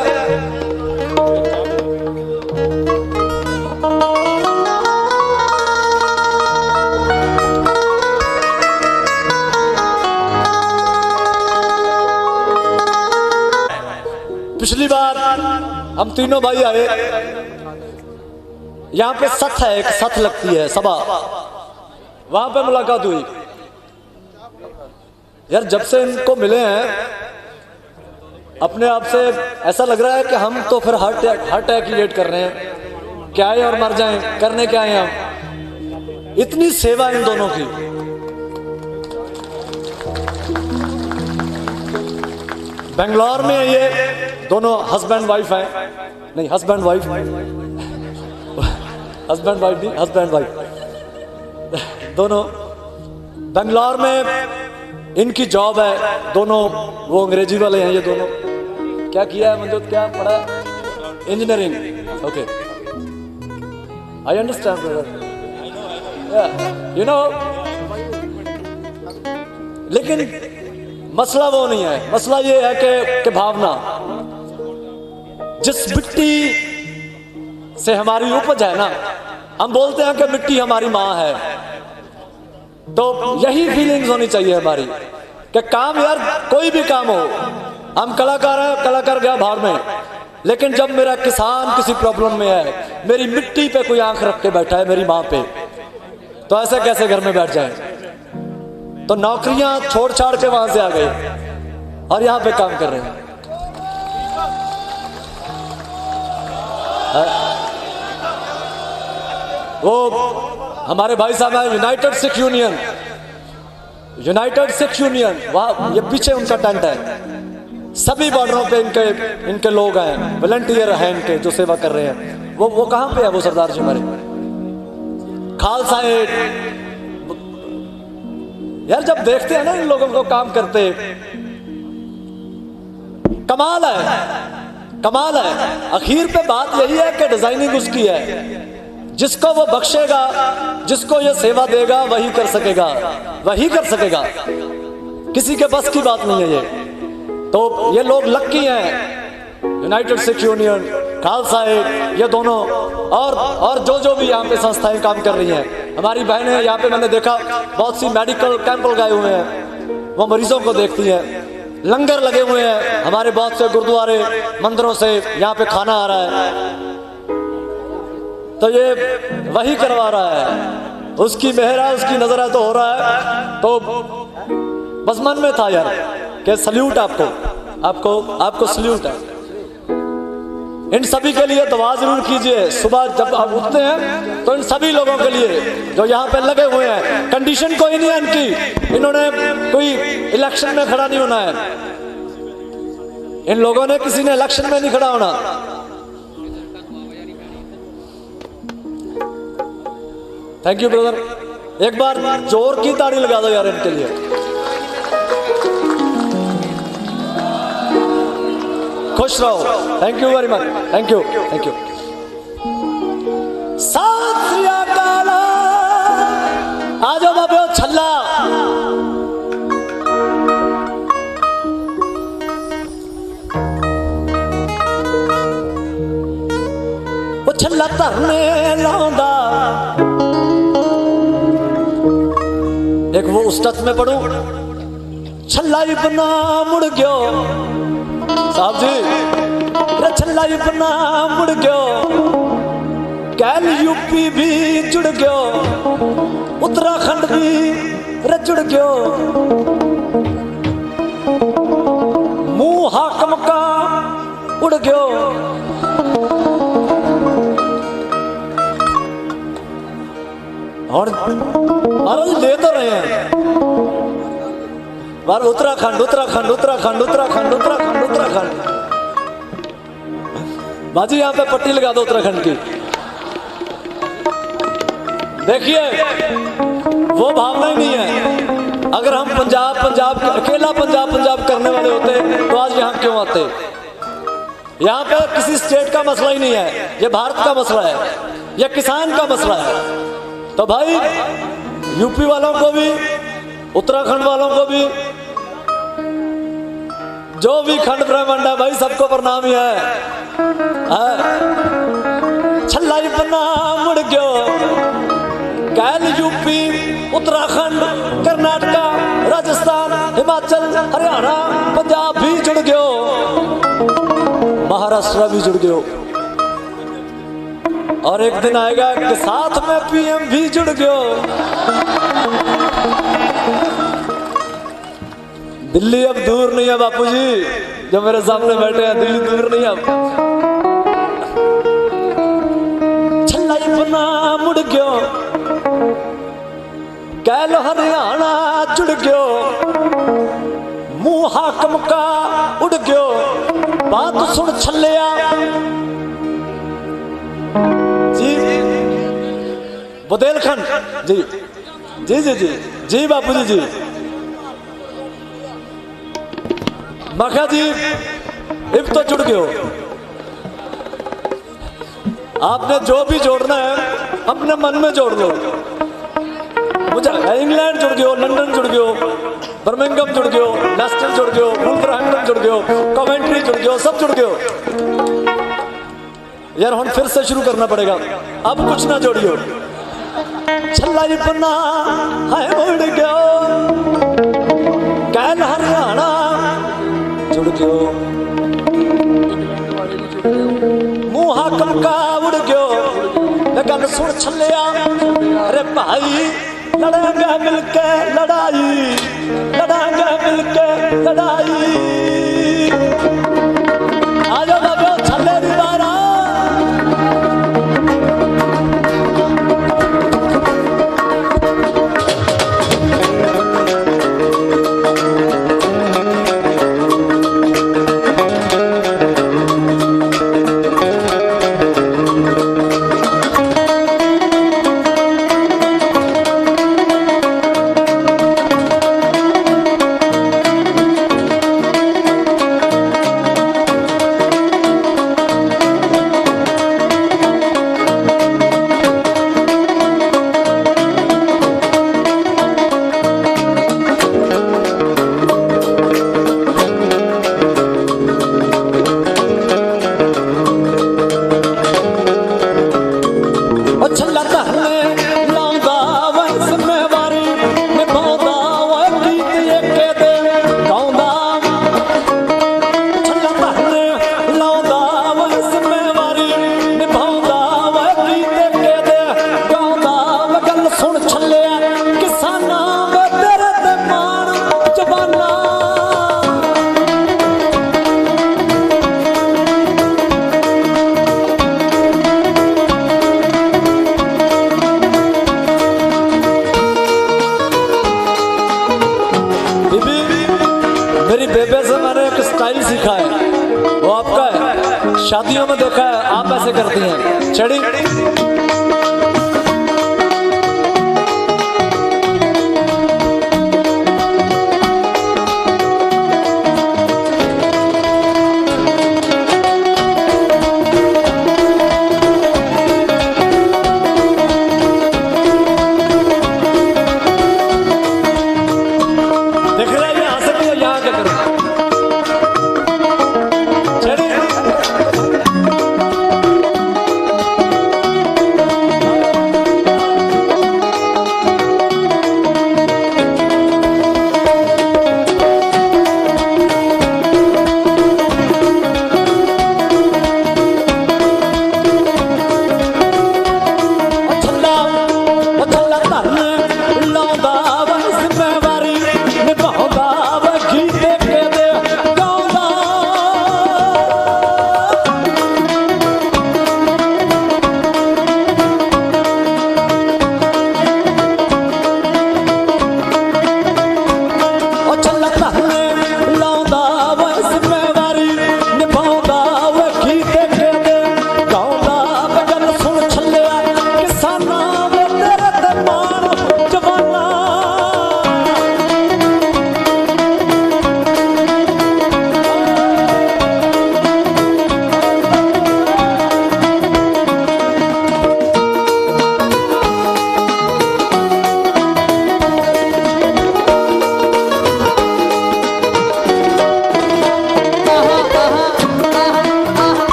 पिछली बार हम तीनों भाई आए, यहाँ पे सथ है, एक सथ लगती है सभा, वहां पे मुलाकात हुई। यार जब से इनको मिले हैं अपने आप से ऐसा लग रहा है कि हम तो फिर हार्ट अटैक ही वेट कर रहे हैं, क्या है और मर जाएं, करने क्या है हम। इतनी सेवा इन दोनों की। बेंगलोर में ये दोनों हस्बैंड वाइफ हैं, नहीं हस्बैंड वाइफ, हस्बैंड वाइफ नहीं, हस्बैंड वाइफ दोनों बंगलौर में इनकी जॉब है, दोनों वो अंग्रेजी वाले हैं ये दोनों। क्या किया है मंजूत, क्या पढ़ा? Engineering. Okay, I understand brother, you know. लेकिन मसला वो नहीं है, मसला ये है कि भावना, जिस मिट्टी से हमारी उपज है ना, हम बोलते हैं कि मिट्टी हमारी माँ है, तो यही फीलिंग्स होनी चाहिए हमारी कि काम, यार कोई भी काम हो, हम कलाकार हैं, कलाकार गया भाड़ में, लेकिन जब मेरा किसान किसी प्रॉब्लम में है, मेरी मिट्टी पे कोई आंख रख के बैठा है, मेरी माँ पे, तो ऐसे कैसे घर में बैठ जाए? तो नौकरियां छोड़ छाड़ के वहां से आ गए और यहां पे काम कर रहे हैं। वो हमारे भाई साहब है United Sikh union, United Sikh union, वहां ये पीछे उनका टेंट है, सभी बॉर्डरों पे इनके लोग हैं, वॉलंटियर हैं इनके जो सेवा कर रहे हैं। वो कहां पे है वो सरदार जी हमारे खालसा एड। यार जब देखते हैं ना इन लोगों को काम करते, कमाल है, कमाल है। आखिर पे बात यही है कि डिजाइनिंग उसकी है, जिसको वो बख्शेगा, जिसको ये सेवा देगा वही कर सकेगा, वही कर सकेगा, किसी के बस की बात नहीं है ये। तो ये लोग लक्की हैं, United Sikh Union, Khalsa Aid, ये दोनों और जो भी यहाँ पे संस्थाएं काम कर रही हैं। हमारी बहनें यहाँ पे, मैंने देखा बहुत सी मेडिकल कैंप लगाए हुए हैं, वो मरीजों को देखती हैं, लंगर लगे हुए हैं, हमारे बहुत से गुरुद्वारे मंदिरों से यहाँ पे खाना आ रहा है, तो ये वही करवा रहा है, उसकी मेहर है, उसकी नजर है, तो हो रहा है। तो बस मन में था यार कि सल्यूट आपको सल्यूट है। इन सभी के लिए दुआ जरूर कीजिए, सुबह जब आप उठते हैं तो इन सभी लोगों के लिए जो यहाँ पे लगे हुए हैं। कंडीशन कोई नहीं है इनकी, इन्होंने कोई इलेक्शन में खड़ा नहीं होना है, इन लोगों ने किसी ने इलेक्शन में नहीं खड़ा होना। थैंक यू ब्रदर, एक बार जोर की ताड़ी लगा दो यार इनके लिए। खुश रहो, thank you very much, thank you, thank you. सत श्री अकाल, आ जाओ बाबे छल्ला। वो छल्ला धरने लाउंदा, एक वो उस्ताद में पढ़ू, छल्ला ही बना मुड़ गयो साहब जी, छल्ला ही बना मुड़ गयो, कैल यूपी भी जुड़ गयो, उत्तराखंड भी जुड़ गयो, मुंह हाकम का उड़ गयो। और ले तो रहे हैं बार उत्तराखंड उत्तराखंड उत्तराखंड उत्तराखंड उत्तराखंड उत्तराखंड। बाजी यहाँ पे पट्टी लगा दो उत्तराखंड की। देखिए वो भावना ही नहीं है। अगर हम पंजाब अकेला पंजाब करने वाले होते तो आज यहाँ क्यों आते? यहाँ पे किसी स्टेट का मसला ही नहीं है, ये भारत का मसला है, ये किसान का मसला है। तो भाई यूपी वालों को भी, उत्तराखंड वालों को भी, जो भी खंड ब्रह्मांड है भाई, सबको प्रणाम ही है। छल्ला ही बना मुड़ गयो, कैल यूपी उत्तराखंड कर्नाटका राजस्थान हिमाचल हरियाणा पंजाब भी जुड़ गयो, महाराष्ट्र भी जुड़ गयो, और एक दिन आएगा कि साथ में पीएम भी जुड़ गयो। दिल्ली अब दूर नहीं है बापूजी, जो मेरे सामने बैठे हैं, दिल्ली दूर नहीं है अब। छल्ला ही बना मुड़ गयो, कैल हरियाणा जुड़ गयो, मुंह हाकम का उड़ गयो। बात सुन छल्लिया जी, बुंदेलखंड जी, जी जी जी जी बापू जी जी। मखा जी इब तो जुड़ गए हो। आपने जो भी जोड़ना है अपने मन में जोड़ लो। मुझे इंग्लैंड जुड़ गए हो, लंदन जुड़ गए हो, बर्मिंघम जुड़ गए हो, लेस्टर जुड़ गए हो, वुल्वरहैम्पटन जुड़ गए हो, कवेंट्री जुड़ गए हो, सब जुड़ गए हो। यार हम फिर से शुरू करना पड़ेगा, अब कुछ ना जोड़ियो। छल्ला पन्ना है उड़ गयो, कैल हरियाणा जुड़ गयो, मुंह हाकम का उड़ गयो। गल सुन छलिया अरे भाई, लड़ांगे मिलके लड़ाई, लड़ांगे मिलके लड़ाई। आ जाओ बाबा छले दी बारा। मेरी बेबे से मैंने एक स्टाइल सीखा है, वो आपका है, शादियों में देखा है आप ऐसे करती हैं। चढ़ी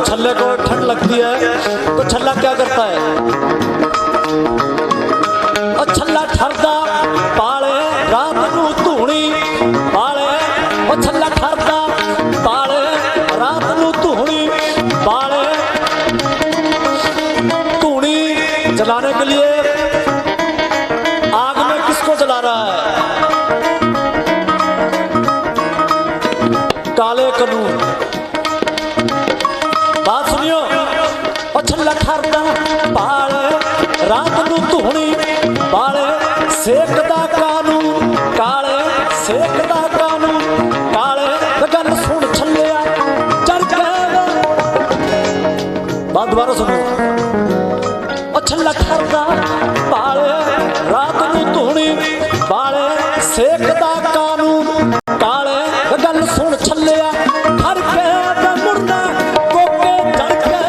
छल्ले को ठंड लगती है तो छल्ला क्या करता है, और छल्ला ठरदा पाले रात नू धूनी पाले, और छल्ला ठरदा पाले रात नू धूनी पाले। धूनी जलाने के लिए आग में किसको जला रहा है, काले कानून। बात सुनियो, और छल्ला ठरदा पाले रात नू धूनी पाले, सेकदा कानून काले सेकदा कानून काले गल सुन छलिया चढ़ के बात दोबारा सुनो ओ छल्ला खरदा पाले रात नू धूनी बाले सेकदा कानून काले गल सुन छलिया हर के मुड़ना कोके चढ़ के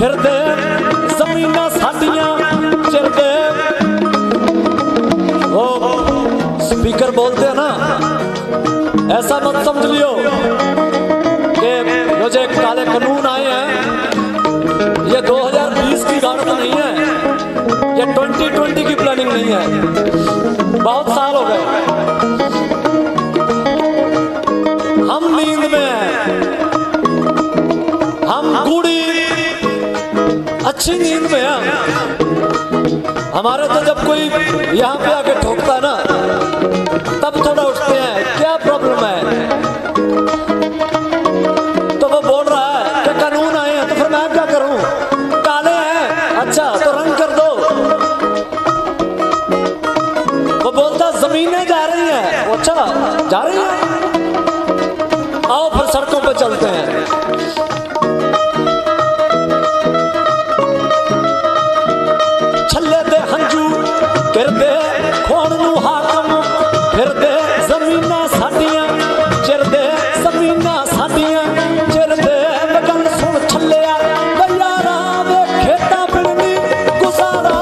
फिरदे जमीना साडियां चिरदे वो स्पीकर बोलते हैं ना, ऐसा मत समझ लियो कि मुझे काले कानून आए हैं, ये 2020 की गारंटी नहीं है, ये 2020 की प्लानिंग नहीं है, बहुत साल हो गए हम नींद में हैं, हम गूढ़ी अच्छी नींद में हैं। हमारे तो जब कोई यहाँ पे आके ठोकता ना तब थोड़ा उठते हैं, क्या प्रॉब्लम है, तो वो बोल रहा है कि कानून आए हैं, तो फिर मैं क्या करूं, काले हैं, अच्छा तो रंग कर दो। वो बोलता जमीनें जा रही हैं, अच्छा जा रही हैं, आओ फिर सड़कों पे चलते हैं। छल्ले दे हंजू गिरदे खोण नू हाकम फिरदे जमीना साडियां चिरदे जमीना साडियां चिरदे गल सुन छल्लिया यारा वे खेता बिलनी गुजारा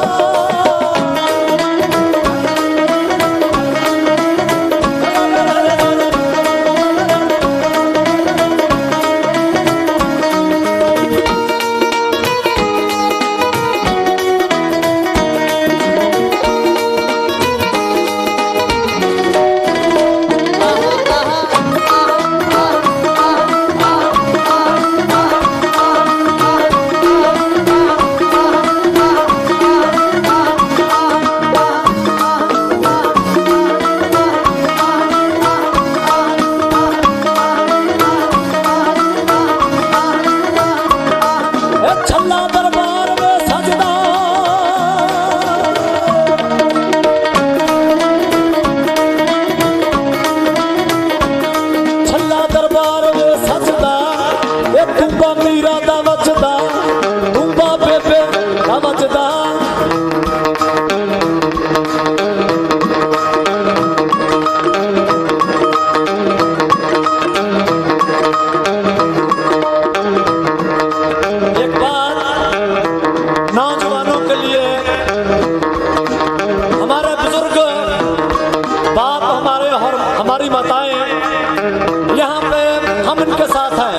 हमारी माताएं यहाँ पे हम इनके साथ हैं।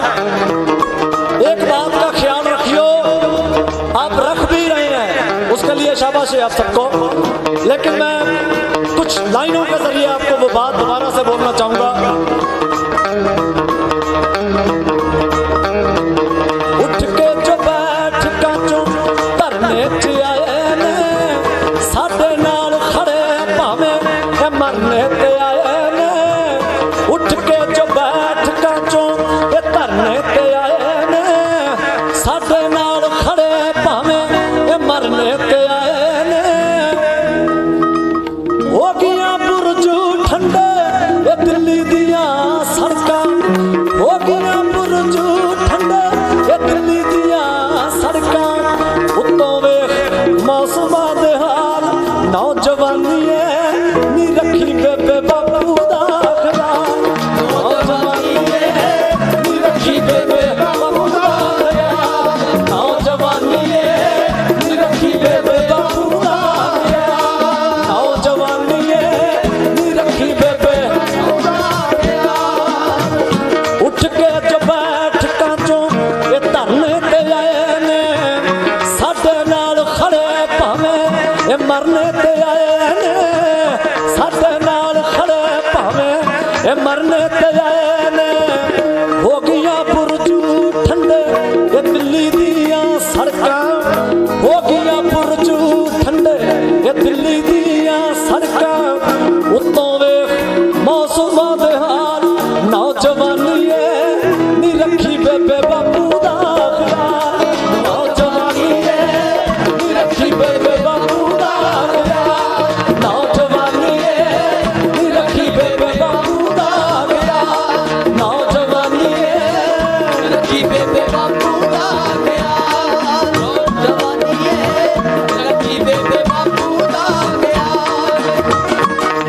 एक बात का ख्याल रखियो, आप रख भी रहे हैं, उसके लिए शाबाश है आप सबको, लेकिन मैं कुछ लाइनों के जरिए आपको वो बात दोबारा से बोलना चाहूंगा। उठ के जो बैठ का चुप धरने च आए ने साडे नाल खड़े भावें मरने ते आए ने, उठ के जो बैठ का चुप धरने ते आए ने साडे नाल खड़े भावें मरने ते आए ने, हो गया बुरजू ठंडे दिल्ली दियां नौजवानी नी रखी बेबे बापू दा ख्याल नौजवानी नी रखी बेबे बापू दा ख्याल नौजवानी नी रखी बेबे बापू दा ख्याल नौजवानी नी रखी बेबे उठ के जो बैठ कांचो ये धरने ते आए ने साडे नाल खड़े भावें ये मरने ते आए ने साडे नाल खड़े भावें ये मरने ते आए ने हो गया पुरजू ठंडे ये दिल्ली दियां सड़कां हो गया पुरजू ठंडे ये दिल्ली दियां सड़कां उत्तों वेख मौसमां दे हाल नौजवानी नी रखी बेबे बापू दा ख्याल नौजवानी नी रखी बेबे बापू दा ख्याल नौजवानी नी रखी बेबे बापू दा ख्याल नौजवानी नी रखी बेबे बापू दा ख्याल जवानी रखी बेबे बापू दा ख्याल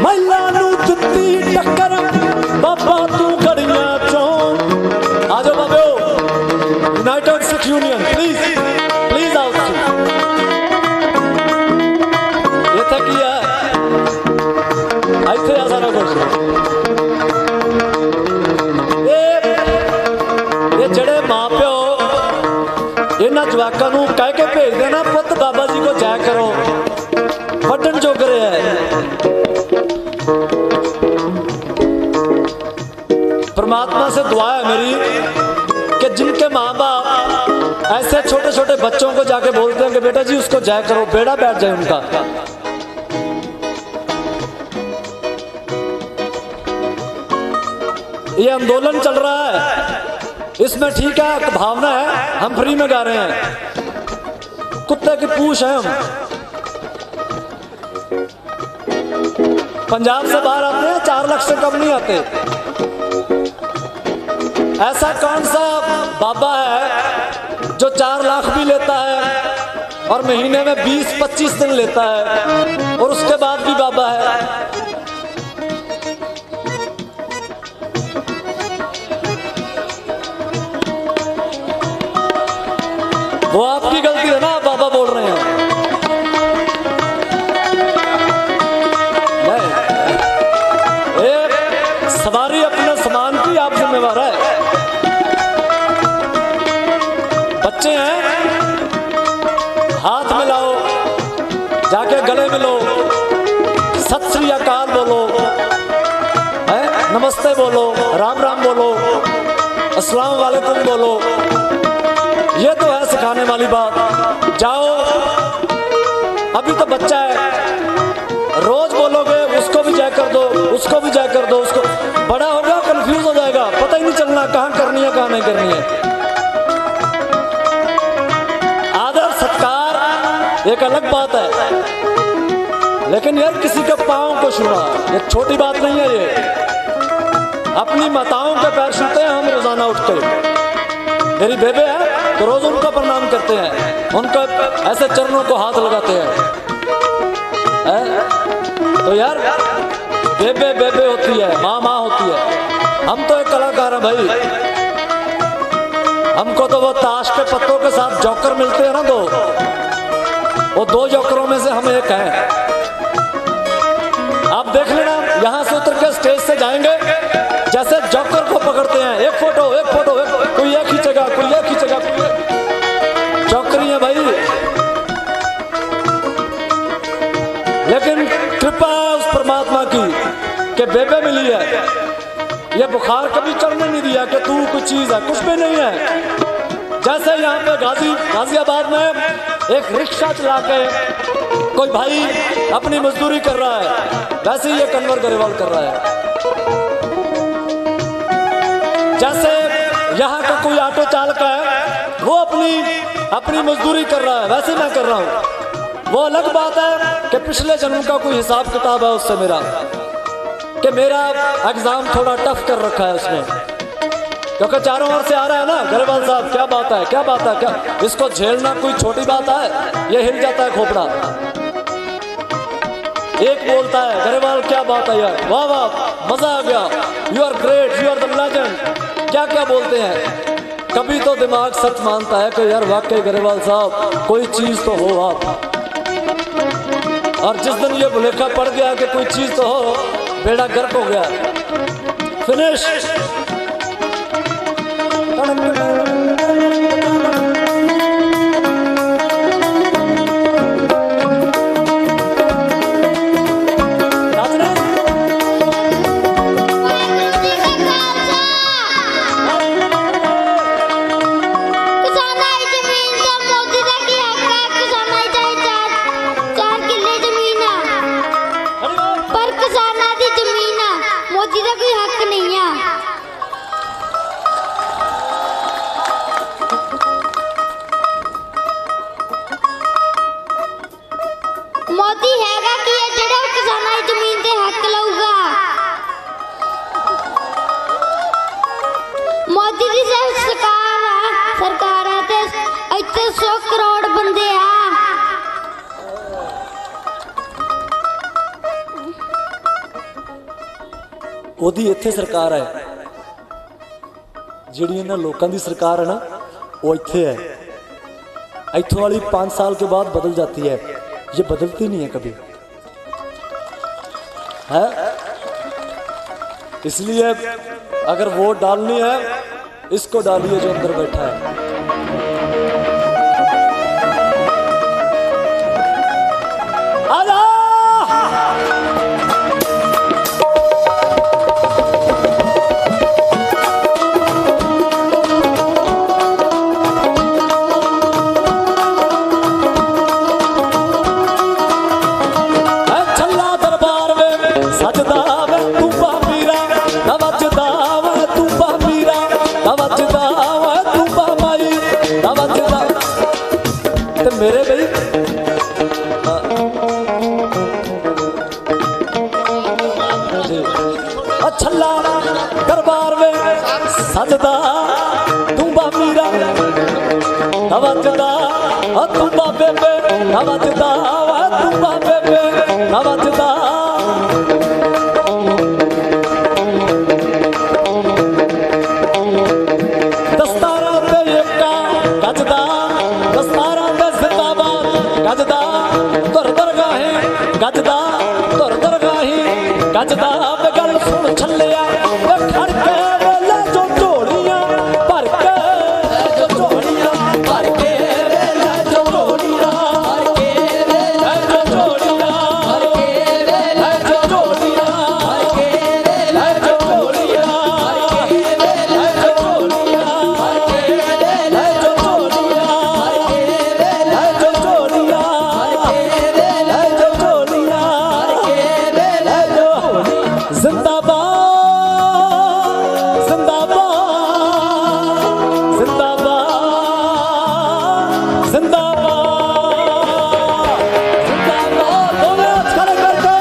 महिला नू दित्ती टक्कर बाबा तू घड़ियां चों आ जाओ बाबो United Sikh union please please आओ ये तक ही है ਇੱਥੇ ਆ ਸਾਰਾ ਕੁਝ ਇਹ ਜਿਹੜੇ ਮਾਪਿਓ ਇਹਨਾਂ ਜਵਾਕਾਂ ਨੂੰ ਕਹਿ ਕੇ ਭੇਜਦੇ ਨਾ ਪੁੱਤ ਬਾਬਾ ਜੀ ਕੋ ਜਾਇਆ ਕਰੋ ਵੱਢਣ ਜੋਗ ਰਿਹਾ ਹੈ परमात्मा से दुआ है मेरी कि जिनके माँ बाप ऐसे छोटे छोटे बच्चों को जाके बोलते हैं कि बेटा जी उसको जाया करो बेड़ा बैठ जाए उनका ये आंदोलन चल रहा है इसमें ठीक है भावना है हम फ्री में गा रहे हैं कुत्ते की पूछ है हम पंजाब से बाहर आते हैं 4 लाख से कम नहीं आते ऐसा कौन सा बाबा है जो 4 लाख भी लेता है और महीने में 20-25 दिन लेता है और उसके बाद भी बाबा है वो आपकी गलती है ना आप बाबा बोल रहे हैं एक सवारी अपने सामान की आप जिम्मेवार है बच्चे हैं हाथ मिलाओ जाके गले मिलो सत श्री अकाल बोलो है नमस्ते बोलो राम राम बोलो अस्सलाम वालेकुम बोलो ये तो है सिखाने वाली बात जाओ अभी तो बच्चा है रोज बोलोगे उसको भी जय कर दो उसको भी जय कर दो उसको बड़ा होगा कंफ्यूज हो जाएगा पता ही नहीं चलना कहाँ करनी है कहाँ नहीं करनी है आदर सत्कार एक अलग बात है लेकिन यार किसी के पाँव को छूना ये छोटी बात नहीं है ये अपनी माताओं के पैर छूते हैं हम रोजाना उठते मेरी बेबे है तो रोज उनका प्रणाम करते हैं उनका ऐसे चरणों को हाथ लगाते हैं तो यार बेबे बेबे होती है माँ माँ होती है हम तो एक कलाकार हैं भाई हमको तो वो ताश के पत्तों के साथ जॉकर मिलते हैं ना दो वो 2 जॉकरों में से हम एक हैं आप देख लेना यहाँ से उतर के स्टेज से जाएंगे जैसे जॉकर को पकड़ते हैं एक फोटो कोई ये खींचेगा कोई ये खींचेगा जॉकरी है भाई लेकिन कृपा है उस परमात्मा की कि बेबे मिली है ये बुखार कभी चढ़ने नहीं दिया कि तू कुछ चीज है कुछ भी नहीं है जैसे यहाँ पे गाजियाबाद में एक रिक्शा चला के कोई भाई अपनी मजदूरी कर रहा है वैसे ही ये कन्वर गरेवाल कर रहा है जैसे यहाँ का कोई ऑटो चालक है वो अपनी मजदूरी कर रहा है वैसे मैं कर रहा हूँ वो अलग बात है कि पिछले जन्म का कोई हिसाब किताब है उससे मेरा कि मेरा एग्जाम थोड़ा टफ कर रखा है उसने क्योंकि चारों ओर से आ रहा है ना गरेवाल साहब क्या बात है क्या इसको झेलना कोई छोटी बात है ये हिल जाता है खोपड़ा एक बोलता है गरेवाल क्या बात है यार, वाह वाह मजा आ गया, you are great, you are the legend, क्या क्या बोलते हैं। कभी तो दिमाग सच मानता है कि यार वाकई गरेवाल साहब कोई चीज तो हो आप। और जिस दिन ये भुलेखा पड़ गया कि कोई चीज तो हो, बेड़ा गर्क हो गया, फिनिश। मोदी हैगा कि जेड़ा किसानां दी जमीन ते हक लऊगा। मोदी दी सरकार है ते इत्थे 100 करोड़ बंदे आ। ओदी इत्थे सरकार है, जिहड़ी इन्हां लोकां दी सरकार है ना, वो इत्थे है। इत्थों वाली 5 साल के बाद बदल जाती है, ये बदलती नहीं है कभी है। इसलिए अगर वोट डालनी है, इसको डालिए जो अंदर बैठा है। आजा मेरे भाई छल्ला दरबार में सजदा तुम्बा मीरा नवजदा तुम्बा बेबे नवजदा तुम्बा बेबे नवजदा दस्तारा पे एका गजदा दस्तारा गजदा तुर दरगाही गजदा तुर दरगाही गजदा गल सुन छलिया खड़के वेले जो झोलियां भर के जो झोलियां भर के वेले जो झोलियां भर के वेले जो झोलियां भर के वेले जो झोलियां भर के वेले जो झोलियां भर के वेले जो झोलियां भर के वेले जो झोलियां भर के वेले जो झोलियां जिंदाबाद जिंदाबाद जिंदाबाद जिंदाबाद जिंदाबाद दोनों हाथ खड़े करके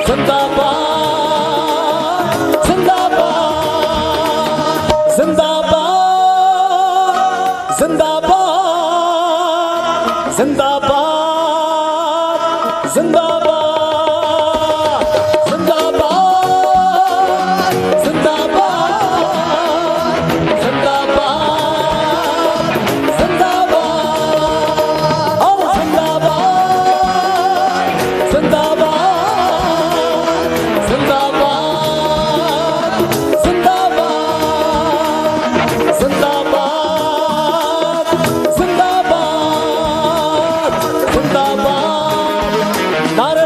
जिंदाबाद जिंदाबाद जिंदाबाद जिंदाबाद जिंदाबाद जिंदाबाद नारे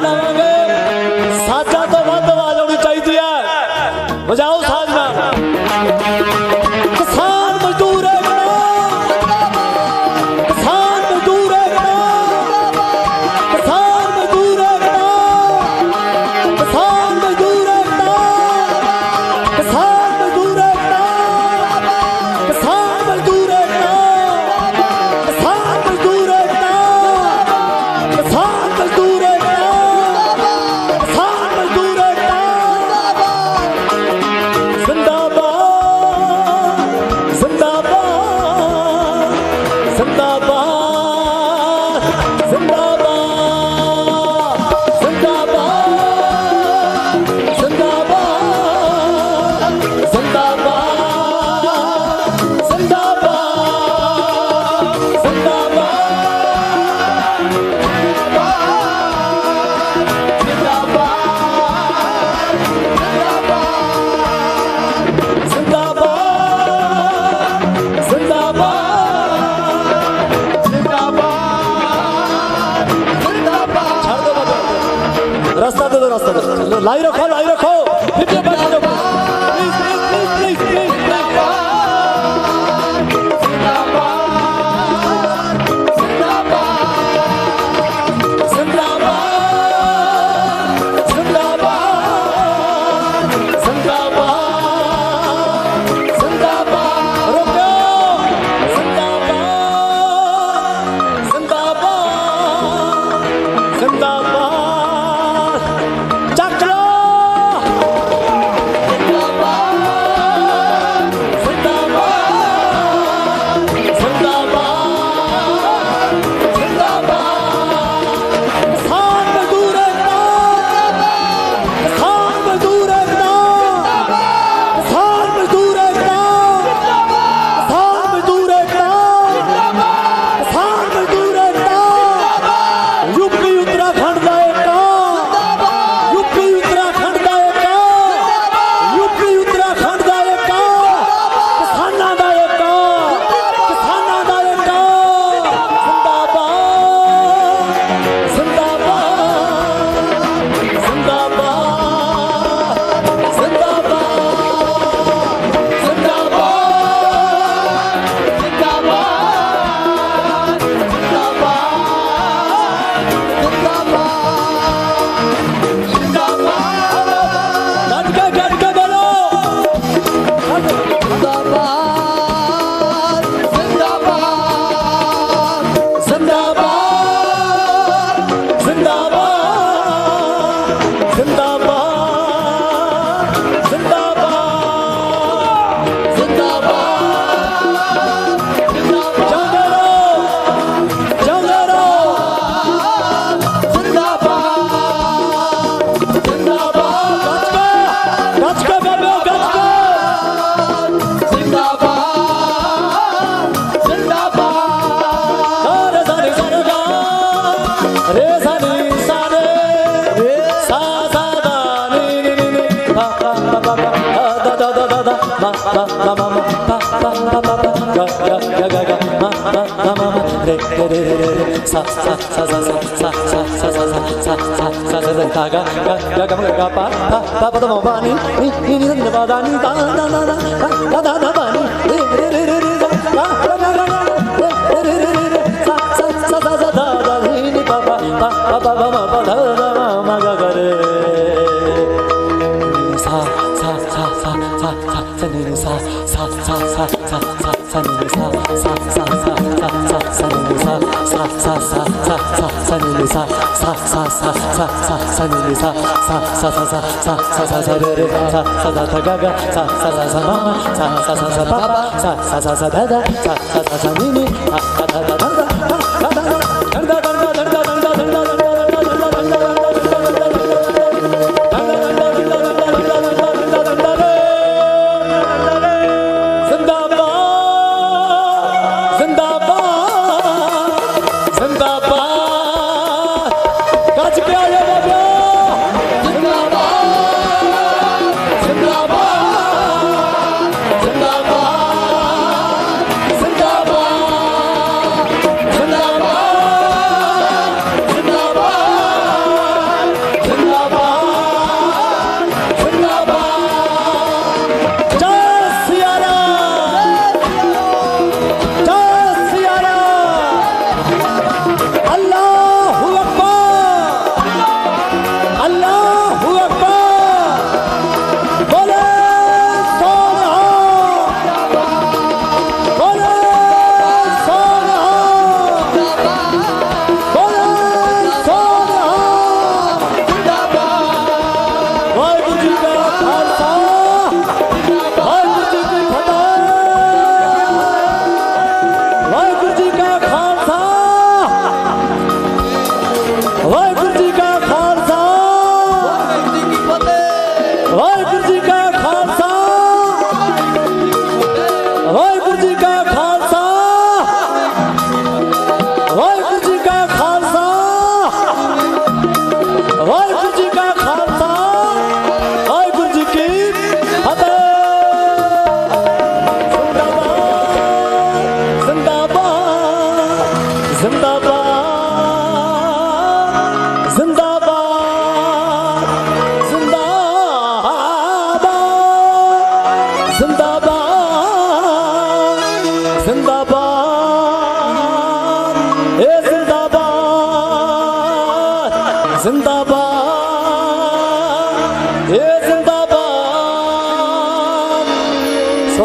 रास्ते चलो लाई रखो वीडियो बैठ जाओ प्लीज प्लीज प्लीज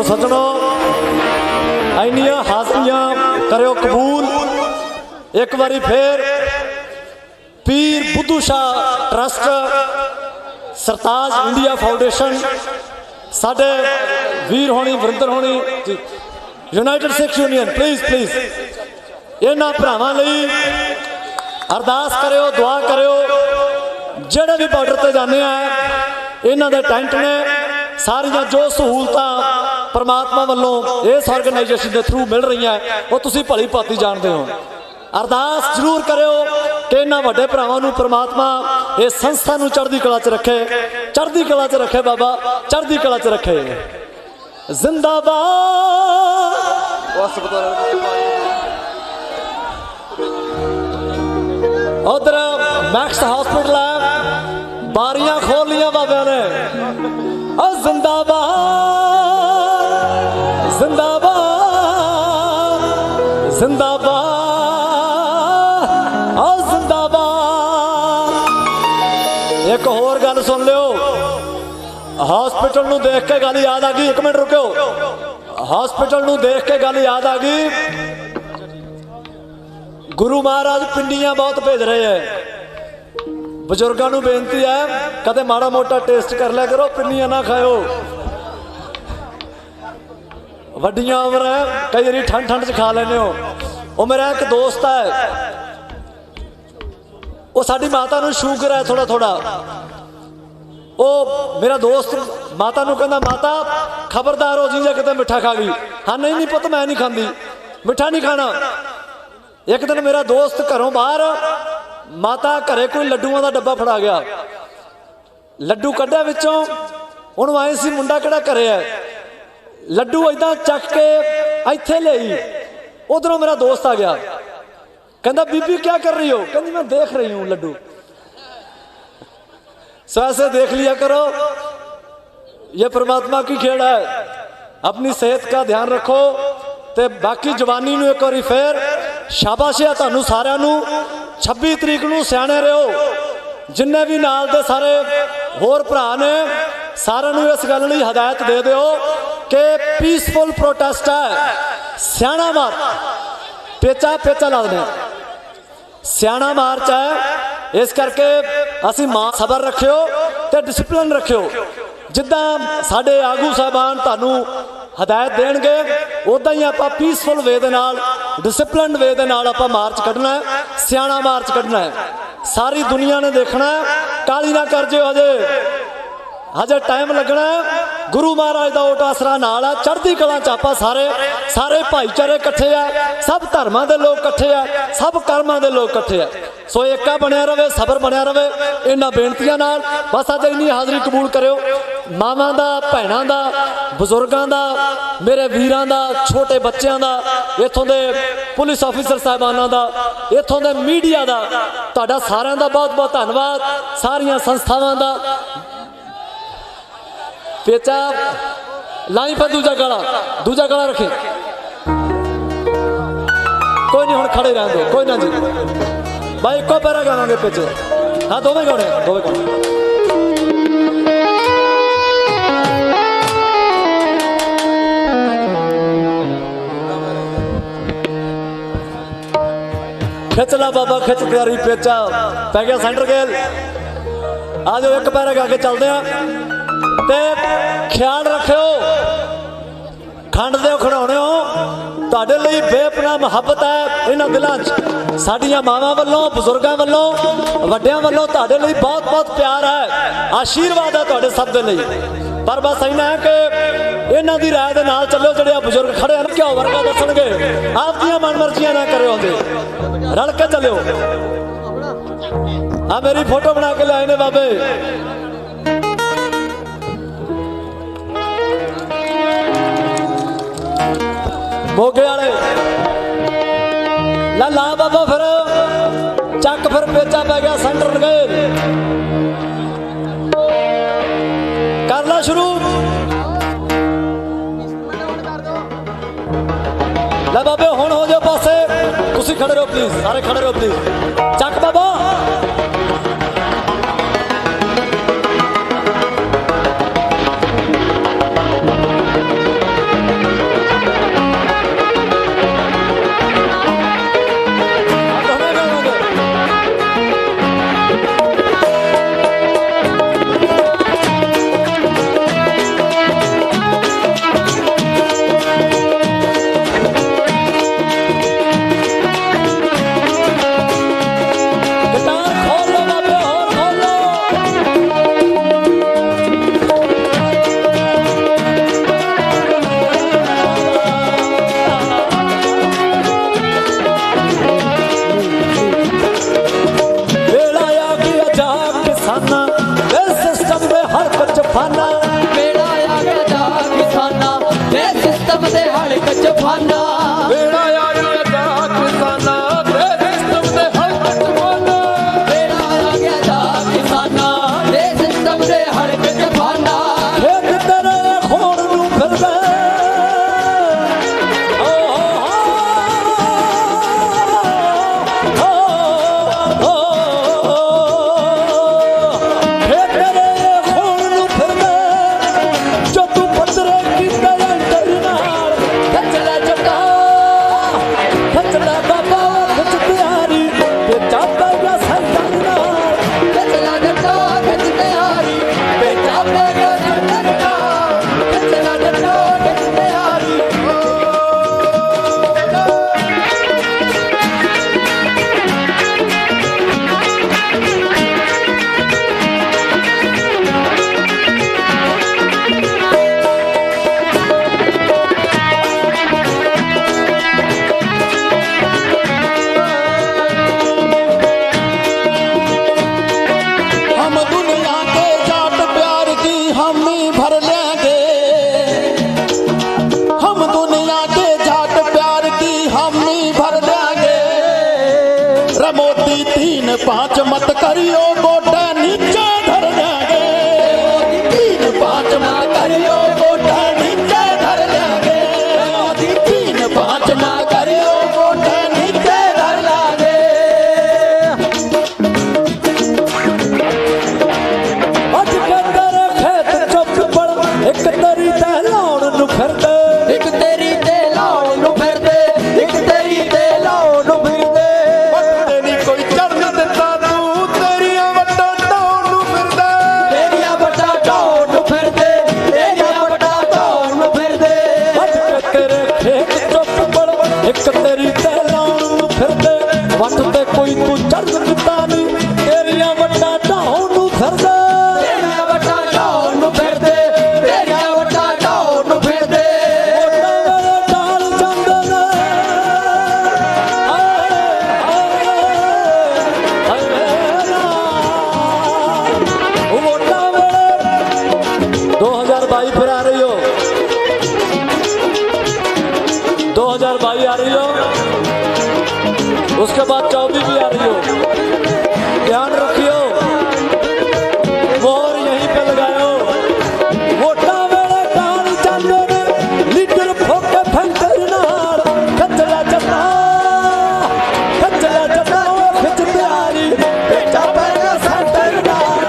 सजनों इन्नियां हाज़रियां करो कबूल। एक बारी फिर पीर बुद्धू शाह ट्रस्ट सरताज इंडिया फाउंडेशन साडे वीर होनी वरिंदर होनी United Sikh union please please इन्हां भरावां लई अरदास करो दुआ करो। ਜਿਹੜੇ भी बॉर्डर ते जाने इन्हां दे टेंट ने सारियां जो सहूलतां परमात्मा वालों इस ऑर्गेनाइजेशन के थ्रू मिल रही हैं वो तुसीं भली भांति जानते हो। अरदास जरूर करो कि इन्हां वड्डे भरावां नूं परमात्मा इस संस्था नूं चढ़दी कला च रखे, चढ़दी कला च रखे बाबा, चढ़दी कला च रखे। जिंदाबाद। उधर मैक्स हॉस्पिटल है, बारियां खोल लिया बाबे ने। और जिंदाबाद जिंदाबाद जिंदाबाद और जिंदाबाद। एक होर गल सुन लियो, हॉस्पिटल नूं देख के गल याद आ गई। एक मिनट रुको, हॉस्पिटल नूं देख के गल याद आ गई। गुरु महाराज पिंडियां बहुत भेज रहे हैं। बजुर्गों को बेनती है कदे माड़ा मोटा टेस्ट कर लिया करो, पिन्नियां ना खाओ। वड्डियां उम्र है, कई बार ठंड ठंड च खा लेने हो। वो मेरा एक दोस्त है, वो साडी माता नूं शुगर है थोड़ा थोड़ा। वो मेरा दोस्त माता नूं कहंदा माता खबरदार हो जी जे किते मिठा खा गई। हाँ नहीं नहीं पुत मैं नहीं खांदी, मिठा नहीं खाना। एक दिन मेरा दोस्त घरों बाहर, माता घरे कोई लड्डूआं दा डब्बा फड़ा गया। लड्डू कढ़िया विचों, उहनूं आए सी मुंडा किहड़ा घरे है, लड्डू इदां चक के इत्थे लियाई। उधरों मेरा दोस्त आ गया, कहंदा बीबी क्या कर रही हो? कहंदी मैं देख रही हूं लड्डू। सो ऐसे देख लिया करो, ये परमात्मा की खेल है। अपनी सेहत का ध्यान रखो। ते बाकी जवानी नूं एक बारी फिर शाबाश है तुहानूं सारिआं नूं। 26 तरीक नूं सियाणे रहो, जिन्ने भी नाल दे सारे होर भरा ने सारिआं नूं इस गल लई हदायत दे दिओ कि पीसफुल प्रोटेस्ट है। सियाणा मार्च पेचा पेचा ला देने, सियाणा मार्च है। इस करके असी मां सबर रखियो ते डिसिपलिन रखियो। जिद्दां साडे आगू साहबान तुहानूं हदायत देणगे उदां ही आपां पीसफुल वे दे नाल, डिसिपलिन वे दे नाल आपां मार्च कढना है, सियाणा मार्च कढना है। सारी दुनिया ने देखना है, काली ना कर जिओ, हजे टाइम लगना है। गुरु महाराज का ओट आसरा नाल है, चढ़दी कला च आपां सारे सारे भाईचारे इकट्ठे है, सब धर्मां दे लोग इकट्ठे है, सब कर्मां दे लोग इकट्ठे है। सो एका बनिया रवे, सबर बनिया रवे। इन्हां बेनतियां नाल बस अज इन्नी हाज़री कबूल करियो। मावां दा, भैणां दा, बजुर्गां दा, मेरे वीरां दा, छोटे बच्चों का, इत्थों दे पुलिस ऑफिसर साहबानां दा, इत्थों दे मीडिया दा, तुहाडा सारिआं दा बहुत बहुत धन्नवाद। सारियां संस्थावां दा। पेचा लाई पर दूजा गला रखे। कोई नहीं हुण खड़े रहंदे, कोई ना जी भाई एको पैरा गावांगे पेचे। हाँ दोवें गाने, दोवें गाने। खिच ला बाबा खिच प्यारी, पेचा पै गया सेंटर गेल। आ जाओ एक पैरा गा के चलते हैं। ते ख्याल रखियो, खंड दे खड़ाउणे हो, तुहाडे लई बेपनाह मुहब्बत है इन्हां दिलां च। साडियां मावां वल्लों, बुजुर्गां वल्लों, वड्डियां वल्लों तुहाडे लई बहुत बहुत प्यार है, आशीर्वाद है तुहाडे सब दे लई। पर बस इन्ना है कि इन्हां दी राय दे नाल चलो। जिहड़े बुजुर्ग खड़े हैं क्यों वर्गा दसणगे, आप दियां मन मर्जियां ना करियो, रल के चलियो। आ मेरी फोटो बना के लाए ने बाबे। मोगे वाले ला ला बाबा, फिर चक, फिर पेचा पै गया सेंटर गए। कर ला शुरू। ला बाबे हुण हो जाओ पासे, तुसी खड़े रहो प्लीज, सारे खड़े रहो प्लीज। चक बाबा। मोदी 3-5 मत करियो गोटा नीचे धर जाएंगे 3-5 मत करियो गोटा नीचे धर लेंगे 3-5 मत करियो गोटा नीचे धर लागे अज के तेरे खेत चुप पड़ एक तेरी दहलाउन नु फिरदे एक तेरी ते लाओ नु फिरदे एक तेरी ते लाओ नु फिरदे पत्ते नहीं कोई चढ़न दिता तू तेरिया वट्टा ढाउन नु फिरदा तेरिया बटा ढाउन नु फिरदे तेरिया बटा ढाउन नु फिरदे अज के तेरे खेत चुप पड़ एक तेरी दहलाउन नु फिरदे वट ते कोई तू चढ़ दिता नहीं तेरिया वड्डा ढाउन नु फिरदे तेरिया बटा ढाउन नु फिरदे तेरिया बटा ढाउन नु फिरदे डाल ਜਾਂਦੇ ਨੇ ਉਹ ਵੋਟਾਂ ਵੇਲੇ 2022 फिर आ रही हो 2022 आ रही हो उसके बाद 24 भी आ रही हो ध्यान रखियो मोहर यहीं पे लगायो वोटां वेले डाल ਜਾਂਦੇ ਨੇ लीडर फोके फैंकर नाल खचला जता खिच प्यारी बेटा पैगा सेंटर नाल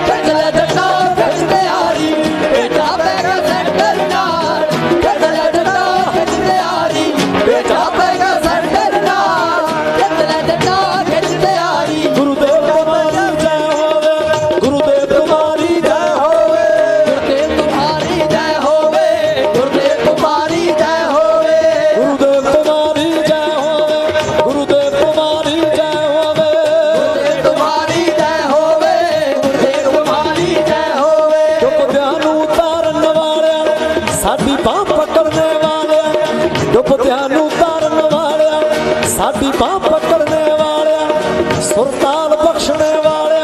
कजला जटा खिच प्यारी बेटा पैगा सेंटर नाल कजला जटा खिच प्यारी बेटा पैगा सेंटर नाल कजला जटा खिच प्यारी गुरुदेव तुम्हारी जय होवे गुरुदेव तुम्हारी जय होवे गुरुदेव तुम्हारी जय होवे गुरुदेव तुम्हारी जय होवे गुरुदेव तुम्हारी जय होवे गुरुदेव तुम्हारी जय होवे गुरुदेव तुम्हारी जय होवे गुरुदेव तुम्हारी जय होवे चुप ध्यान उतारन वाले साडी बाह पकड़ने वाले चुप ध्यान उतारन वाले साडी बाह पकड़ने वाले सुरताल बख्शने वाले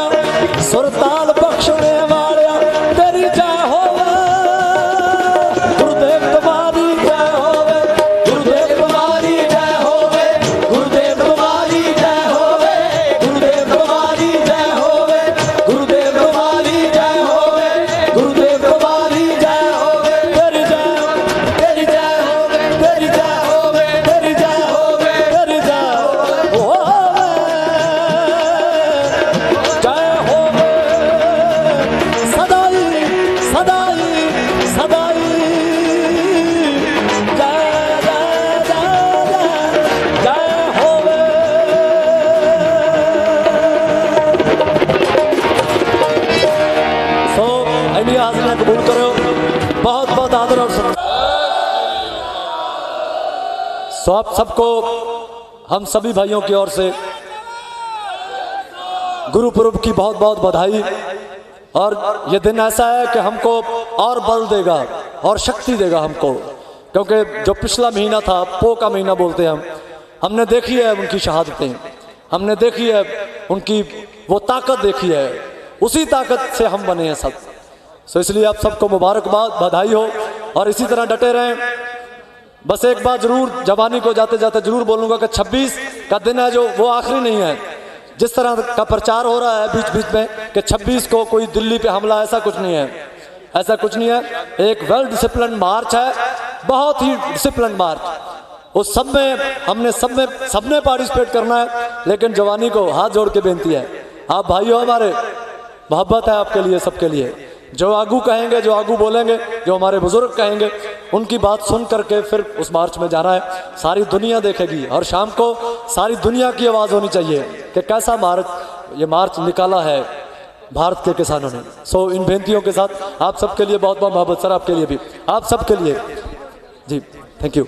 सुरताल बख्शने वाले तेरी जय होवे गुरुदेव तुम्हारी जय होवे गुरुदेव तुम्हारी जय होवे गुरुदेव तुम्हारी जय होवे गुरुदेव तुम्हारी जय होवे गुरुदेव तुम्हारी जय होवे गुरुदेव तुम्हारी जय होवे तेरी जय तेरी जय होवे तेरी जय होवे तेरी जय होवे तेरी जय होवे जय होवे सदाई सदाई सदाई जय जय जय जय होवे सो इंडिया हाजिर कबूल करो बहुत बहुत आदर और सत्कार सो आप सबको हम सभी भाइयों की ओर से गुरु पूर्व की बहुत बहुत बधाई और ये दिन ऐसा है कि हमको और बल देगा और शक्ति देगा हमको क्योंकि जो पिछला महीना था पो का महीना बोलते हैं हमने देखी है उनकी शहादतें हमने देखी है उनकी वो ताकत देखी है उसी ताकत से हम बने हैं सब सो इसलिए आप सबको मुबारकबाद बधाई हो और इसी तरह डटे रहें बस एक बात जरूर जवानी को जाते जाते जरूर बोलूँगा कि 26 का दिन है जो वो आखिरी नहीं है जिस तरह का प्रचार हो रहा है बीच बीच में कि 26 को कोई दिल्ली पे हमला ऐसा कुछ नहीं है ऐसा कुछ नहीं है एक वेल डिसिप्लिन मार्च है बहुत ही डिसिप्लिन मार्च उस सब में हमने सबने पार्टिसिपेट करना है लेकिन जवानी को हाथ जोड़ के बेनती है आप भाई हो हमारे मोहब्बत है आपके लिए सबके लिए जो आगू कहेंगे जो आगू बोलेंगे जो हमारे बुजुर्ग कहेंगे उनकी बात सुन करके फिर उस मार्च में जाना है सारी दुनिया देखेगी और शाम को सारी दुनिया की आवाज़ होनी चाहिए कि कैसा ये मार्च निकाला है भारत के किसानों ने सो इन बेनतियों के साथ आप सबके लिए बहुत बहुत मोहब्बत सर आपके लिए भी आप सबके लिए जी थैंक यू